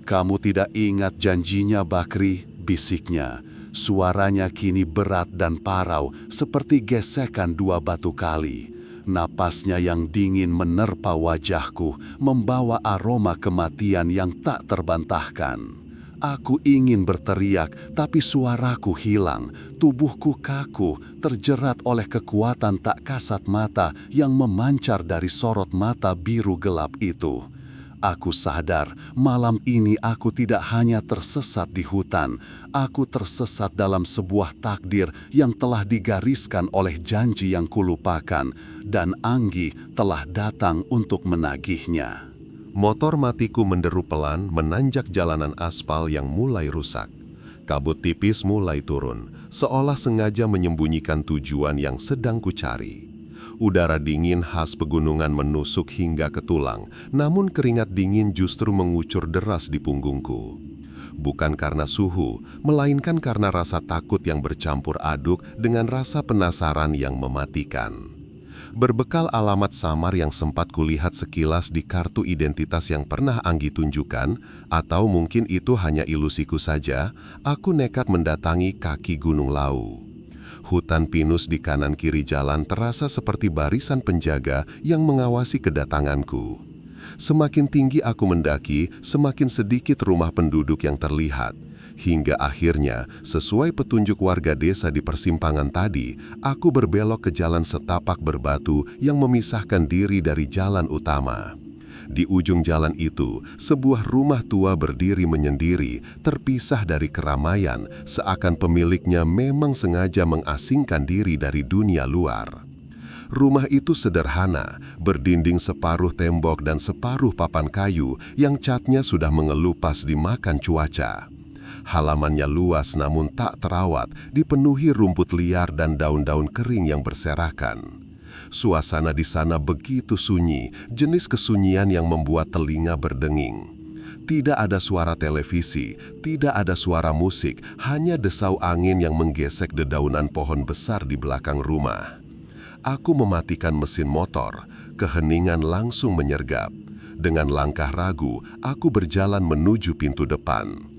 "Kamu tidak ingat janjinya, Bakri?" bisiknya. Suaranya kini berat dan parau, seperti gesekan dua batu kali. Napasnya yang dingin menerpa wajahku, membawa aroma kematian yang tak terbantahkan. Aku ingin berteriak, tapi suaraku hilang. Tubuhku kaku, terjerat oleh kekuatan tak kasat mata yang memancar dari sorot mata biru gelap itu. Aku sadar, malam ini aku tidak hanya tersesat di hutan, aku tersesat dalam sebuah takdir yang telah digariskan oleh janji yang kulupakan, dan Anggi telah datang untuk menagihnya. Motor matiku menderu pelan menanjak jalanan aspal yang mulai rusak. Kabut tipis mulai turun, seolah sengaja menyembunyikan tujuan yang sedang kucari. Udara dingin khas pegunungan menusuk hingga ke tulang, namun keringat dingin justru mengucur deras di punggungku. Bukan karena suhu, melainkan karena rasa takut yang bercampur aduk dengan rasa penasaran yang mematikan. Berbekal alamat samar yang sempat kulihat sekilas di kartu identitas yang pernah Anggi tunjukkan, atau mungkin itu hanya ilusiku saja, aku nekat mendatangi kaki Gunung Lau. Hutan pinus di kanan kiri jalan terasa seperti barisan penjaga yang mengawasi kedatanganku. Semakin tinggi aku mendaki, semakin sedikit rumah penduduk yang terlihat. Hingga akhirnya, sesuai petunjuk warga desa di persimpangan tadi, aku berbelok ke jalan setapak berbatu yang memisahkan diri dari jalan utama. Di ujung jalan itu, sebuah rumah tua berdiri menyendiri, terpisah dari keramaian, seakan pemiliknya memang sengaja mengasingkan diri dari dunia luar. Rumah itu sederhana, berdinding separuh tembok dan separuh papan kayu yang catnya sudah mengelupas dimakan cuaca. Halamannya luas namun tak terawat, dipenuhi rumput liar dan daun-daun kering yang berserakan. Suasana di sana begitu sunyi, jenis kesunyian yang membuat telinga berdenging. Tidak ada suara televisi, tidak ada suara musik, hanya desau angin yang menggesek dedaunan pohon besar di belakang rumah. Aku mematikan mesin motor, keheningan langsung menyergap. Dengan langkah ragu, aku berjalan menuju pintu depan.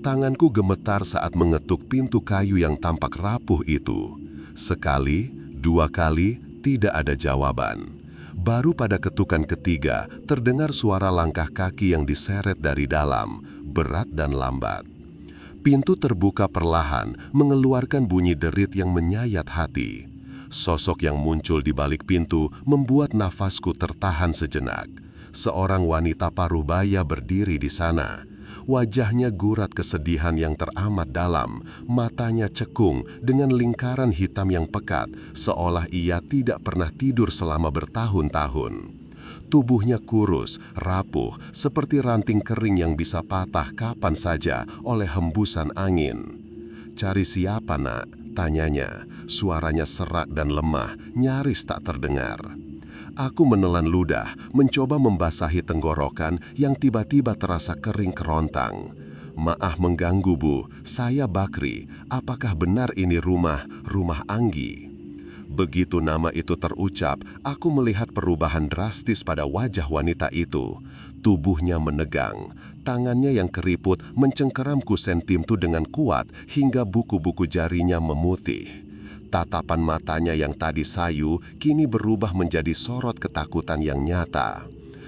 Tanganku gemetar saat mengetuk pintu kayu yang tampak rapuh itu. Sekali, dua kali, tidak ada jawaban. Baru pada ketukan ketiga, terdengar suara langkah kaki yang diseret dari dalam, berat dan lambat. Pintu terbuka perlahan, mengeluarkan bunyi derit yang menyayat hati. Sosok yang muncul di balik pintu membuat nafasku tertahan sejenak. Seorang wanita parubaya berdiri di sana. Wajahnya gurat kesedihan yang teramat dalam, matanya cekung dengan lingkaran hitam yang pekat, seolah ia tidak pernah tidur selama bertahun-tahun. Tubuhnya kurus, rapuh, seperti ranting kering yang bisa patah kapan saja oleh hembusan angin. "Cari siapa, Nak?" tanyanya. Suaranya serak dan lemah, nyaris tak terdengar. Aku menelan ludah, mencoba membasahi tenggorokan yang tiba-tiba terasa kering kerontang. "Maaf mengganggu, Bu. Saya Bakri. Apakah benar ini rumah Anggi?" Begitu nama itu terucap, aku melihat perubahan drastis pada wajah wanita itu. Tubuhnya menegang, tangannya yang keriput mencengkeram kusen pintu dengan kuat hingga buku-buku jarinya memutih. Tatapan matanya yang tadi sayu kini berubah menjadi sorot ketakutan yang nyata.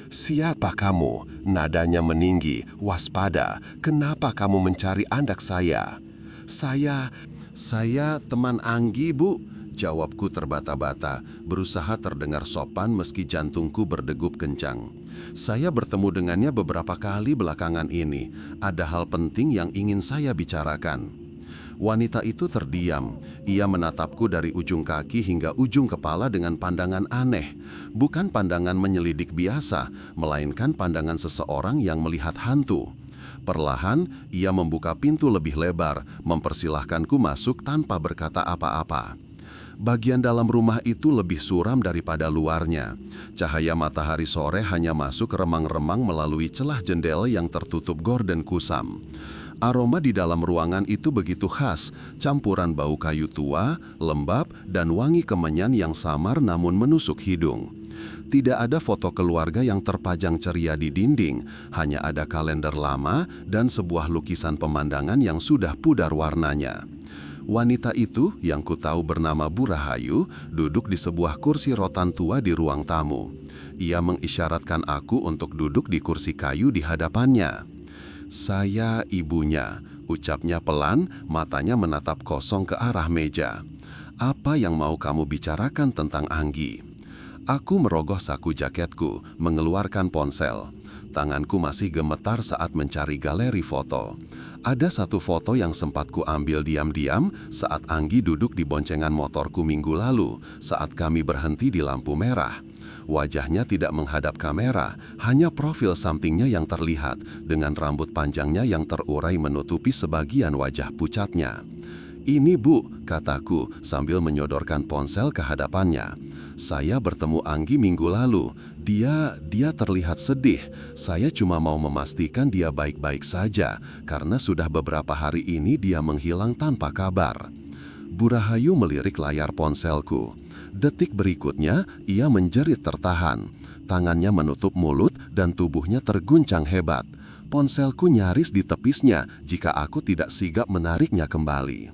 "Siapa kamu?" Nadanya meninggi, waspada. "Kenapa kamu mencari anak saya?" Saya teman Anggi, Bu," jawabku terbata-bata, berusaha terdengar sopan meski jantungku berdegup kencang. "Saya bertemu dengannya beberapa kali belakangan ini. Ada hal penting yang ingin saya bicarakan." Wanita itu terdiam. Ia menatapku dari ujung kaki hingga ujung kepala dengan pandangan aneh. Bukan pandangan menyelidik biasa, melainkan pandangan seseorang yang melihat hantu. Perlahan, ia membuka pintu lebih lebar, mempersilahkanku masuk tanpa berkata apa-apa. Bagian dalam rumah itu lebih suram daripada luarnya. Cahaya matahari sore hanya masuk remang-remang melalui celah jendela yang tertutup gorden kusam. Aroma di dalam ruangan itu begitu khas, campuran bau kayu tua, lembab, dan wangi kemenyan yang samar namun menusuk hidung. Tidak ada foto keluarga yang terpajang ceria di dinding, hanya ada kalender lama dan sebuah lukisan pemandangan yang sudah pudar warnanya. Wanita itu, yang ku tahu bernama Bu Rahayu, duduk di sebuah kursi rotan tua di ruang tamu. Ia mengisyaratkan aku untuk duduk di kursi kayu di hadapannya. "Saya ibunya," ucapnya pelan, matanya menatap kosong ke arah meja. "Apa yang mau kamu bicarakan tentang Anggi?" Aku merogoh saku jaketku, mengeluarkan ponsel. Tanganku masih gemetar saat mencari galeri foto. Ada satu foto yang sempat ku ambil diam-diam saat Anggi duduk di boncengan motorku minggu lalu saat kami berhenti di lampu merah. Wajahnya tidak menghadap kamera, hanya profil sampingnya yang terlihat dengan rambut panjangnya yang terurai menutupi sebagian wajah pucatnya. "Ini Bu," kataku sambil menyodorkan ponsel ke hadapannya. "Saya bertemu Anggi minggu lalu. Dia terlihat sedih. Saya cuma mau memastikan dia baik-baik saja, karena sudah beberapa hari ini dia menghilang tanpa kabar." Bu Rahayu melirik layar ponselku. Detik berikutnya, ia menjerit tertahan. Tangannya menutup mulut dan tubuhnya terguncang hebat. Ponselku nyaris ditepisnya jika aku tidak sigap menariknya kembali.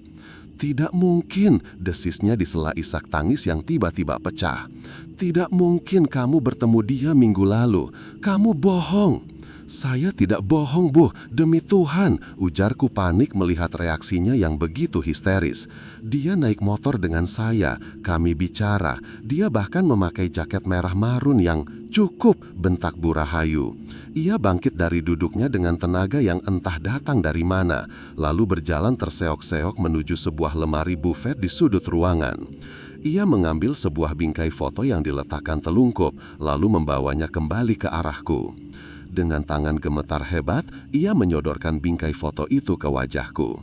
"Tidak mungkin," desisnya di sela isak tangis yang tiba-tiba pecah. "Tidak mungkin kamu bertemu dia minggu lalu. Kamu bohong." "Saya tidak bohong, Bu, demi Tuhan," ujarku panik melihat reaksinya yang begitu histeris. "Dia naik motor dengan saya, kami bicara. Dia bahkan memakai jaket merah marun yang..." "Cukup," bentak Bu Rahayu. Ia bangkit dari duduknya dengan tenaga yang entah datang dari mana, lalu berjalan terseok-seok menuju sebuah lemari bufet di sudut ruangan. Ia mengambil sebuah bingkai foto yang diletakkan telungkup, lalu membawanya kembali ke arahku. Dengan tangan gemetar hebat, ia menyodorkan bingkai foto itu ke wajahku.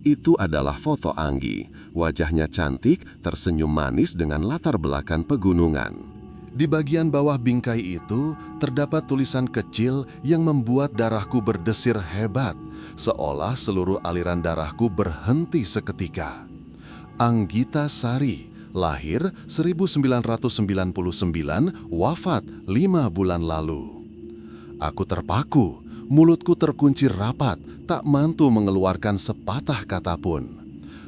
Itu adalah foto Anggi. Wajahnya cantik, tersenyum manis dengan latar belakang pegunungan. Di bagian bawah bingkai itu, terdapat tulisan kecil yang membuat darahku berdesir hebat, seolah seluruh aliran darahku berhenti seketika. Anggita Sari, lahir 1999, wafat 5 bulan lalu. Aku terpaku, mulutku terkunci rapat, tak mampu mengeluarkan sepatah kata pun.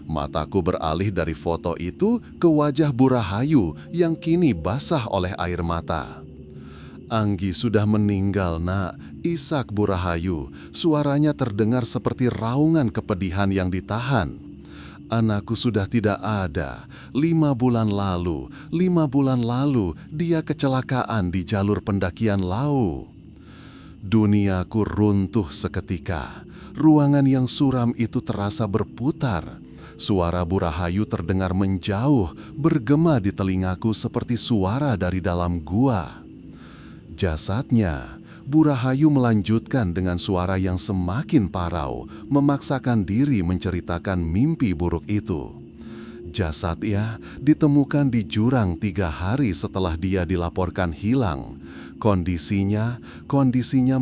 Mataku beralih dari foto itu ke wajah Bu Rahayu yang kini basah oleh air mata. "Anggi sudah meninggal, Nak," isak Bu Rahayu. Suaranya terdengar seperti raungan kepedihan yang ditahan. "Anakku sudah tidak ada. 5 bulan lalu dia kecelakaan di jalur pendakian Lau." Duniaku runtuh seketika. Ruangan yang suram itu terasa berputar. Suara Bu Rahayu terdengar menjauh, bergema di telingaku seperti suara dari dalam gua. Jasadnya, Bu Rahayu melanjutkan dengan suara yang semakin parau, memaksakan diri menceritakan mimpi buruk itu. Jasadnya ditemukan di jurang 3 hari setelah dia dilaporkan hilang. Kondisinya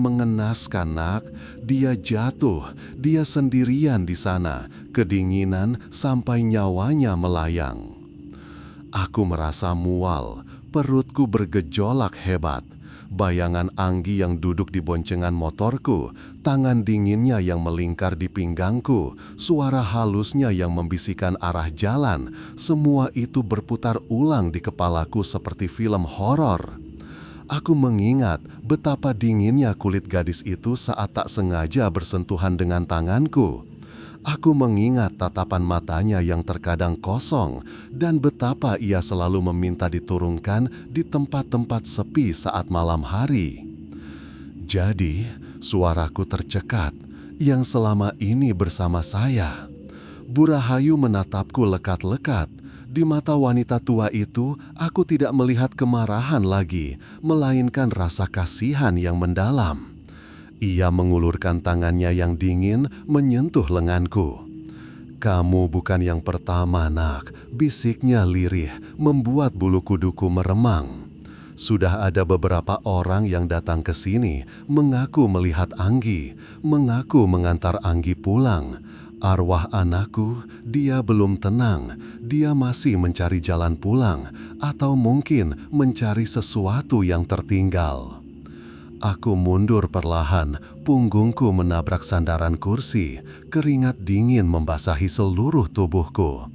mengenaskan, Nak. Dia jatuh, dia sendirian di sana, kedinginan sampai nyawanya melayang. Aku merasa mual, perutku bergejolak hebat. Bayangan Anggi yang duduk di boncengan motorku, tangan dinginnya yang melingkar di pinggangku, suara halusnya yang membisikkan arah jalan, semua itu berputar ulang di kepalaku seperti film horor. Aku mengingat betapa dinginnya kulit gadis itu saat tak sengaja bersentuhan dengan tanganku. Aku mengingat tatapan matanya yang terkadang kosong dan betapa ia selalu meminta diturunkan di tempat-tempat sepi saat malam hari. Jadi, suaraku tercekat yang selama ini bersama saya. Bu Rahayu menatapku lekat-lekat. Di mata wanita tua itu, aku tidak melihat kemarahan lagi, melainkan rasa kasihan yang mendalam. Ia mengulurkan tangannya yang dingin menyentuh lenganku. Kamu bukan yang pertama, Nak. Bisiknya lirih, membuat bulu kuduku meremang. Sudah ada beberapa orang yang datang ke sini, mengaku melihat Anggi, mengaku mengantar Anggi pulang. Arwah anakku, dia belum tenang. Dia masih mencari jalan pulang, atau mungkin mencari sesuatu yang tertinggal. Aku mundur perlahan, punggungku menabrak sandaran kursi, keringat dingin membasahi seluruh tubuhku.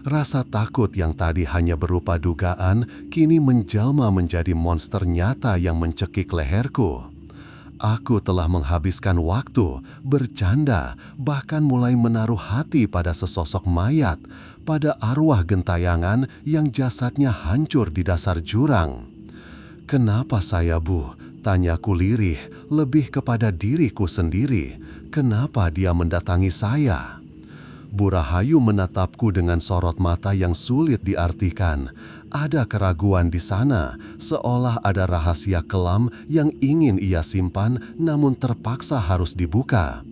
Rasa takut yang tadi hanya berupa dugaan, kini menjelma menjadi monster nyata yang mencekik leherku. Aku telah menghabiskan waktu, bercanda, bahkan mulai menaruh hati pada sesosok mayat, pada arwah gentayangan yang jasadnya hancur di dasar jurang. Kenapa saya, Bu? Tanyaku lirih, lebih kepada diriku sendiri. Kenapa dia mendatangi saya? Bu Rahayu menatapku dengan sorot mata yang sulit diartikan. Ada keraguan di sana, seolah ada rahasia kelam yang ingin ia simpan namun terpaksa harus dibuka.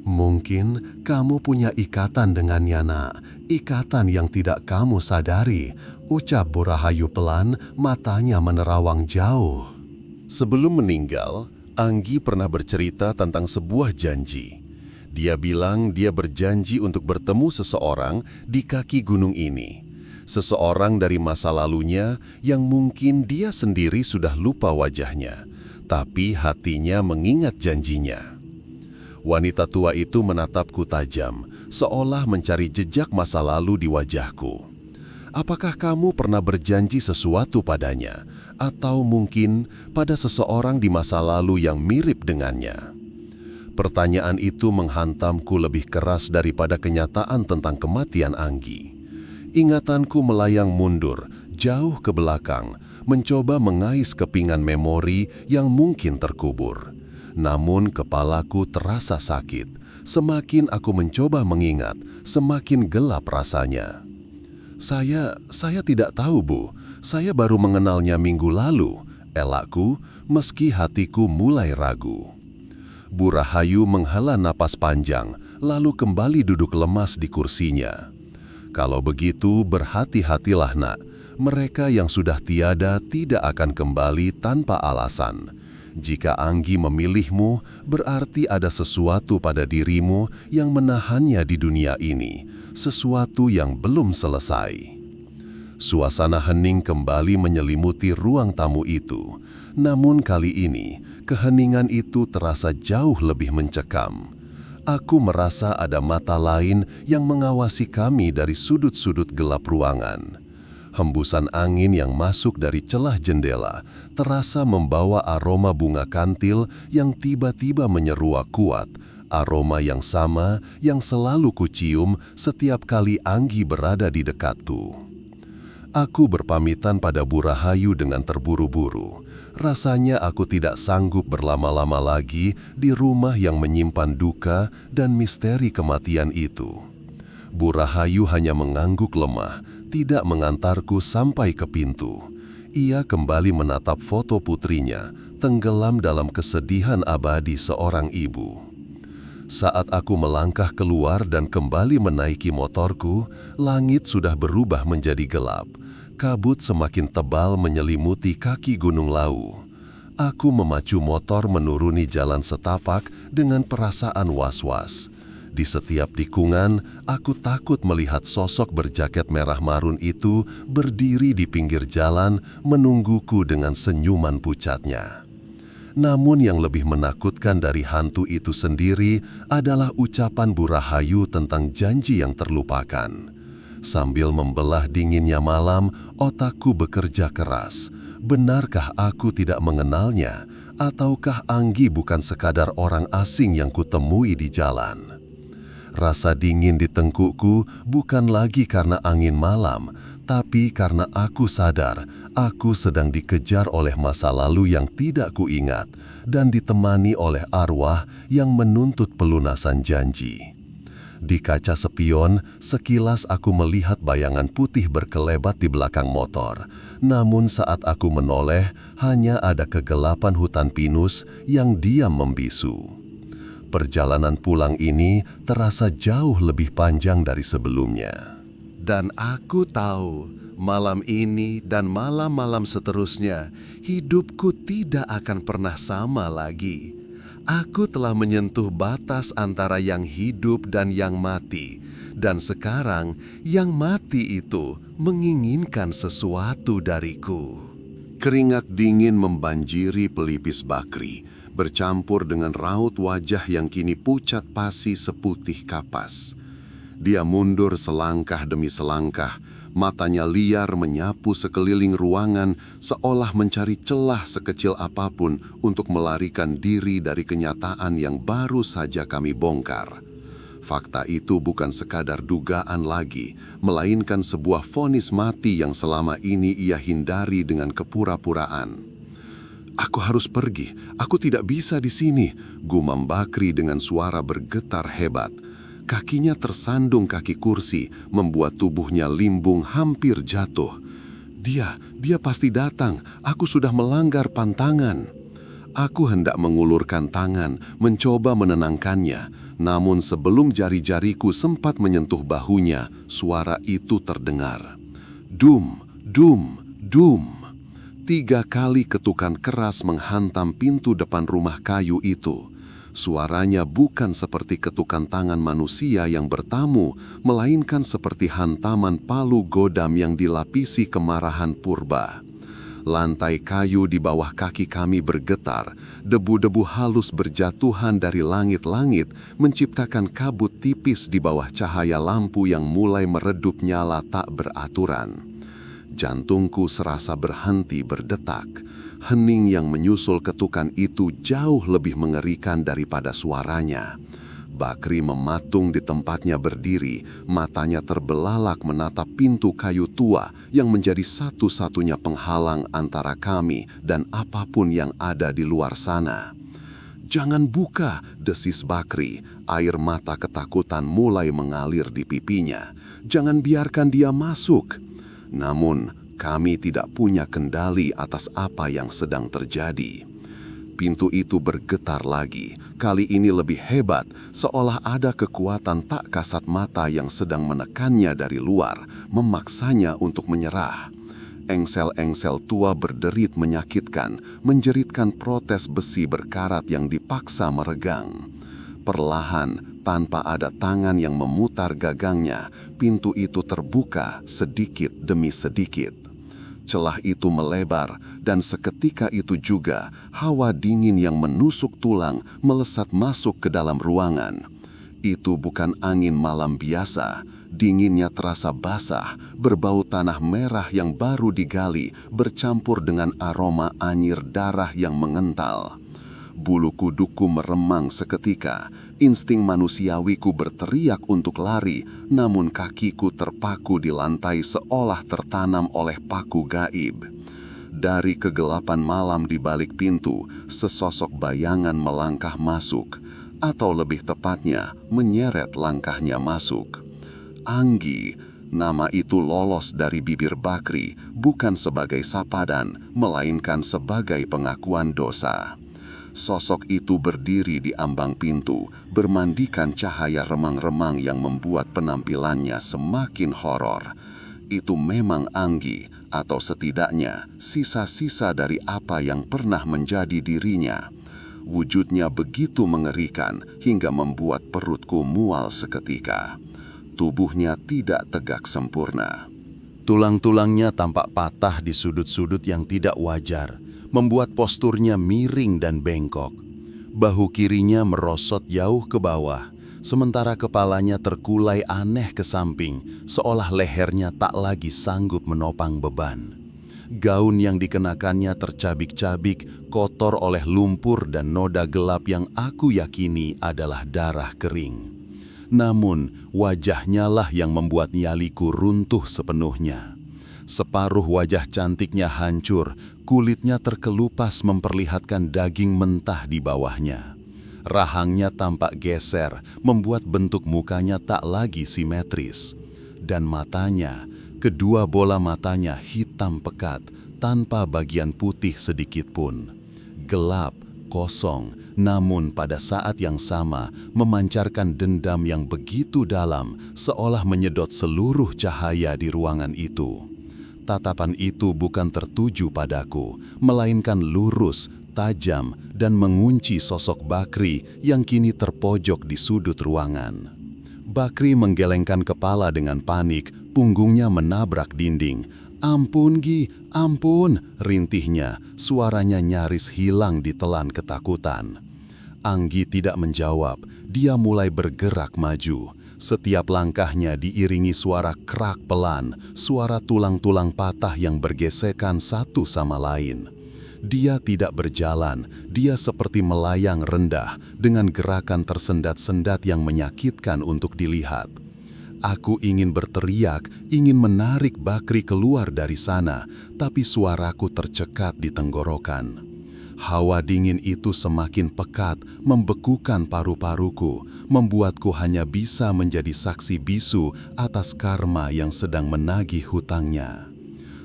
Mungkin kamu punya ikatan dengannya, Nak. Ikatan yang tidak kamu sadari, ucap Bu Rahayu pelan, matanya menerawang jauh. Sebelum meninggal, Anggi pernah bercerita tentang sebuah janji. Dia bilang dia berjanji untuk bertemu seseorang di kaki gunung ini. Seseorang dari masa lalunya yang mungkin dia sendiri sudah lupa wajahnya, tapi hatinya mengingat janjinya. Wanita tua itu menatapku tajam, seolah mencari jejak masa lalu di wajahku. Apakah kamu pernah berjanji sesuatu padanya, atau mungkin pada seseorang di masa lalu yang mirip dengannya? Pertanyaan itu menghantamku lebih keras daripada kenyataan tentang kematian Anggi. Ingatanku melayang mundur, jauh ke belakang, mencoba mengais kepingan memori yang mungkin terkubur. Namun kepalaku terasa sakit. Semakin aku mencoba mengingat, semakin gelap rasanya. Saya tidak tahu, Bu. Saya baru mengenalnya minggu lalu, elakku, meski hatiku mulai ragu. Bu Rahayu menghela napas panjang, lalu kembali duduk lemas di kursinya. Kalau begitu, berhati-hatilah, Nak. Mereka yang sudah tiada tidak akan kembali tanpa alasan. Jika Anggi memilihmu, berarti ada sesuatu pada dirimu yang menahannya di dunia ini, sesuatu yang belum selesai. Suasana hening kembali menyelimuti ruang tamu itu, namun kali ini keheningan itu terasa jauh lebih mencekam. Aku merasa ada mata lain yang mengawasi kami dari sudut-sudut gelap ruangan. Hembusan angin yang masuk dari celah jendela terasa membawa aroma bunga kantil yang tiba-tiba menyeruak kuat, aroma yang sama yang selalu kucium setiap kali Anggi berada di dekatku. Aku berpamitan pada Bu Rahayu dengan terburu-buru. Rasanya aku tidak sanggup berlama-lama lagi di rumah yang menyimpan duka dan misteri kematian itu. Bu Rahayu hanya mengangguk lemah, tidak mengantarku sampai ke pintu. Ia kembali menatap foto putrinya, tenggelam dalam kesedihan abadi seorang ibu. Saat aku melangkah keluar dan kembali menaiki motorku, langit sudah berubah menjadi gelap. Kabut semakin tebal menyelimuti kaki Gunung Lawu. Aku memacu motor menuruni jalan setapak dengan perasaan was-was. Di setiap tikungan, aku takut melihat sosok berjaket merah marun itu berdiri di pinggir jalan menungguku dengan senyuman pucatnya. Namun yang lebih menakutkan dari hantu itu sendiri adalah ucapan Bu Rahayu tentang janji yang terlupakan. Sambil membelah dinginnya malam, otakku bekerja keras. Benarkah aku tidak mengenalnya? Ataukah Anggi bukan sekadar orang asing yang kutemui di jalan? Rasa dingin di tengkukku bukan lagi karena angin malam, tapi karena aku sadar aku sedang dikejar oleh masa lalu yang tidak kuingat dan ditemani oleh arwah yang menuntut pelunasan janji. Di kaca spion, sekilas aku melihat bayangan putih berkelebat di belakang motor. Namun saat aku menoleh, hanya ada kegelapan hutan pinus yang diam membisu. perjalanan pulang ini terasa jauh lebih panjang dari sebelumnya. Dan aku tahu, malam ini dan malam-malam seterusnya, hidupku tidak akan pernah sama lagi. Aku telah menyentuh batas antara yang hidup dan yang mati. Dan sekarang, yang mati itu menginginkan sesuatu dariku. Keringat dingin membanjiri pelipis Bakri, bercampur dengan raut wajah yang kini pucat pasi seputih kapas. Dia mundur selangkah demi selangkah, matanya liar menyapu sekeliling ruangan seolah mencari celah sekecil apapun untuk melarikan diri dari kenyataan yang baru saja kami bongkar. Fakta itu bukan sekadar dugaan lagi, melainkan sebuah vonis mati yang selama ini ia hindari dengan kepura-puraan. Aku harus pergi, aku tidak bisa di sini, gumam Bakri dengan suara bergetar hebat. Kakinya tersandung kaki kursi, membuat tubuhnya limbung hampir jatuh. Dia pasti datang, aku sudah melanggar pantangan. Aku hendak mengulurkan tangan, mencoba menenangkannya. Namun sebelum jari-jariku sempat menyentuh bahunya, suara itu terdengar. Dum, dum, dum. 3 kali ketukan keras menghantam pintu depan rumah kayu itu. Suaranya bukan seperti ketukan tangan manusia yang bertamu, melainkan seperti hantaman palu godam yang dilapisi kemarahan purba. Lantai kayu di bawah kaki kami bergetar, debu-debu halus berjatuhan dari langit-langit, menciptakan kabut tipis di bawah cahaya lampu yang mulai meredup nyala tak beraturan. Jantungku serasa berhenti berdetak. Hening yang menyusul ketukan itu jauh lebih mengerikan daripada suaranya. Bakri mematung di tempatnya berdiri, matanya terbelalak menatap pintu kayu tua yang menjadi satu-satunya penghalang antara kami dan apapun yang ada di luar sana. "Jangan buka," desis Bakri. Air mata ketakutan mulai mengalir di pipinya. "Jangan biarkan dia masuk." Namun, kami tidak punya kendali atas apa yang sedang terjadi. Pintu itu bergetar lagi, kali ini lebih hebat, seolah ada kekuatan tak kasat mata yang sedang menekannya dari luar, memaksanya untuk menyerah. Engsel-engsel tua berderit menyakitkan, menjeritkan protes besi berkarat yang dipaksa meregang. Perlahan, tanpa ada tangan yang memutar gagangnya, pintu itu terbuka sedikit demi sedikit. Celah itu melebar, dan seketika itu juga hawa dingin yang menusuk tulang melesat masuk ke dalam ruangan. Itu bukan angin malam biasa, dinginnya terasa basah, berbau tanah merah yang baru digali, bercampur dengan aroma anyir darah yang mengental. Bulu kuduku meremang seketika, insting manusiawiku berteriak untuk lari, namun kakiku terpaku di lantai seolah tertanam oleh paku gaib. Dari kegelapan malam di balik pintu, sesosok bayangan melangkah masuk, atau lebih tepatnya menyeret langkahnya masuk. Anggi, nama itu lolos dari bibir Bakri, bukan sebagai sapadan, melainkan sebagai pengakuan dosa. Sosok itu berdiri di ambang pintu, bermandikan cahaya remang-remang yang membuat penampilannya semakin horor. Itu memang Anggi, atau setidaknya sisa-sisa dari apa yang pernah menjadi dirinya. Wujudnya begitu mengerikan hingga membuat perutku mual seketika. Tubuhnya tidak tegak sempurna. Tulang-tulangnya tampak patah di sudut-sudut yang tidak wajar, membuat posturnya miring dan bengkok. Bahu kirinya merosot jauh ke bawah, sementara kepalanya terkulai aneh ke samping, seolah lehernya tak lagi sanggup menopang beban. Gaun yang dikenakannya tercabik-cabik, kotor oleh lumpur dan noda gelap yang aku yakini adalah darah kering. Namun, wajahnya lah yang membuat nyaliku runtuh sepenuhnya. Separuh wajah cantiknya hancur, kulitnya terkelupas memperlihatkan daging mentah di bawahnya. Rahangnya tampak geser, membuat bentuk mukanya tak lagi simetris. Dan matanya, kedua bola matanya hitam pekat, tanpa bagian putih sedikit pun. Gelap, kosong, namun pada saat yang sama memancarkan dendam yang begitu dalam, seolah menyedot seluruh cahaya di ruangan itu. Tatapan itu bukan tertuju padaku, melainkan lurus, tajam, dan mengunci sosok Bakri yang kini terpojok di sudut ruangan. Bakri menggelengkan kepala dengan panik, punggungnya menabrak dinding. "Ampun Gi, ampun," rintihnya, suaranya nyaris hilang ditelan ketakutan. Anggi tidak menjawab, dia mulai bergerak maju. Setiap langkahnya diiringi suara krak pelan, suara tulang-tulang patah yang bergesekan satu sama lain. Dia tidak berjalan, dia seperti melayang rendah dengan gerakan tersendat-sendat yang menyakitkan untuk dilihat. Aku ingin berteriak, ingin menarik Bakri keluar dari sana, tapi suaraku tercekat di tenggorokan. Hawa dingin itu semakin pekat, membekukan paru-paruku, membuatku hanya bisa menjadi saksi bisu atas karma yang sedang menagih hutangnya.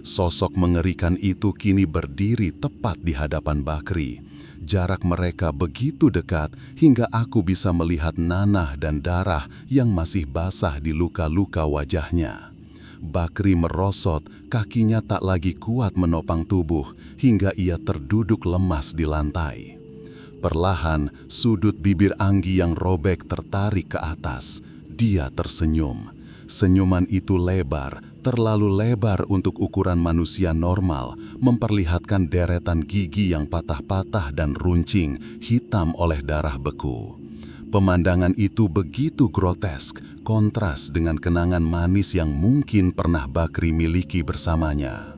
Sosok mengerikan itu kini berdiri tepat di hadapan Bakri. Jarak mereka begitu dekat hingga aku bisa melihat nanah dan darah yang masih basah di luka-luka wajahnya. Bakri merosot, kakinya tak lagi kuat menopang tubuh hingga ia terduduk lemas di lantai. Perlahan, sudut bibir Anggi yang robek tertarik ke atas. Dia tersenyum. Senyuman itu lebar, terlalu lebar untuk ukuran manusia normal, memperlihatkan deretan gigi yang patah-patah dan runcing, hitam oleh darah beku. Pemandangan itu begitu grotesk, kontras dengan kenangan manis yang mungkin pernah Bakri miliki bersamanya.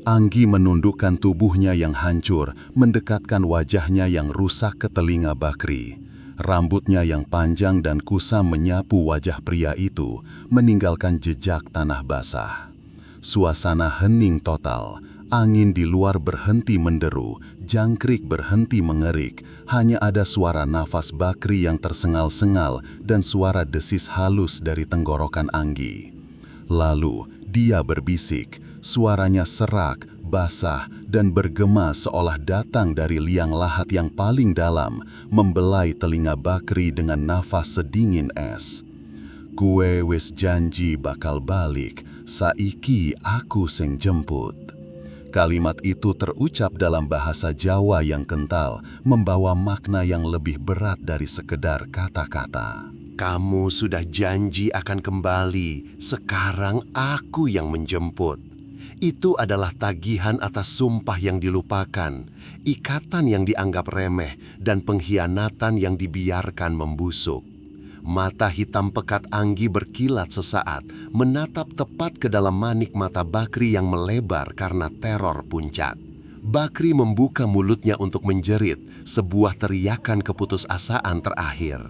Anggi menundukkan tubuhnya yang hancur, mendekatkan wajahnya yang rusak ke telinga Bakri. Rambutnya yang panjang dan kusam menyapu wajah pria itu, meninggalkan jejak tanah basah. Suasana hening total. Angin di luar berhenti menderu, jangkrik berhenti mengerik. Hanya ada suara nafas Bakri yang tersengal-sengal dan suara desis halus dari tenggorokan Anggi. Lalu dia berbisik, suaranya serak, basah, dan bergema seolah datang dari liang lahat yang paling dalam, membelai telinga Bakri dengan nafas sedingin es. "Kue wis janji bakal balik, saiki aku sing jemput." Kalimat itu terucap dalam bahasa Jawa yang kental, membawa makna yang lebih berat dari sekedar kata-kata. Kamu sudah janji akan kembali, sekarang aku yang menjemput. Itu adalah tagihan atas sumpah yang dilupakan, ikatan yang dianggap remeh, dan pengkhianatan yang dibiarkan membusuk. Mata hitam pekat Anggi berkilat sesaat, menatap tepat ke dalam manik mata Bakri yang melebar karena teror puncak. Bakri membuka mulutnya untuk menjerit, sebuah teriakan keputusasaan terakhir.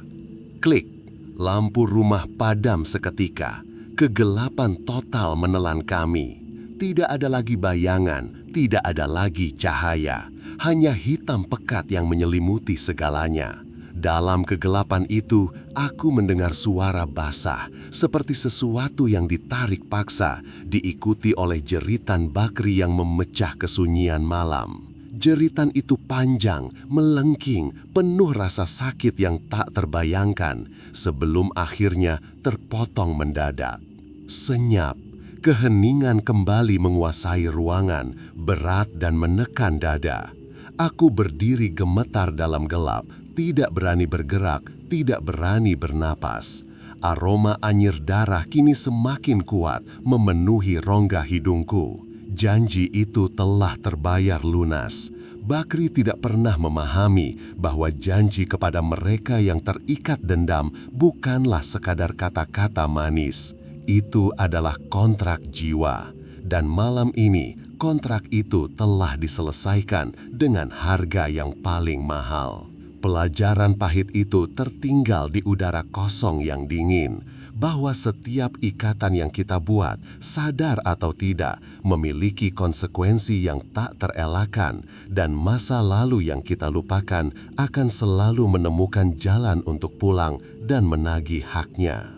Klik, lampu rumah padam seketika. Kegelapan total menelan kami. Tidak ada lagi bayangan, tidak ada lagi cahaya. Hanya hitam pekat yang menyelimuti segalanya. Dalam kegelapan itu, aku mendengar suara basah, seperti sesuatu yang ditarik paksa, diikuti oleh jeritan Bakri yang memecah kesunyian malam. Jeritan itu panjang, melengking, penuh rasa sakit yang tak terbayangkan, sebelum akhirnya terpotong mendadak. Senyap, keheningan kembali menguasai ruangan, berat dan menekan dada. Aku berdiri gemetar dalam gelap, tidak berani bergerak, tidak berani bernapas. Aroma anyir darah kini semakin kuat memenuhi rongga hidungku. Janji itu telah terbayar lunas. Bakri tidak pernah memahami bahwa janji kepada mereka yang terikat dendam bukanlah sekadar kata-kata manis. Itu adalah kontrak jiwa. Dan malam ini, kontrak itu telah diselesaikan dengan harga yang paling mahal. Pelajaran pahit itu tertinggal di udara kosong yang dingin, bahwa setiap ikatan yang kita buat, sadar atau tidak, memiliki konsekuensi yang tak terelakkan, dan masa lalu yang kita lupakan akan selalu menemukan jalan untuk pulang dan menagih haknya.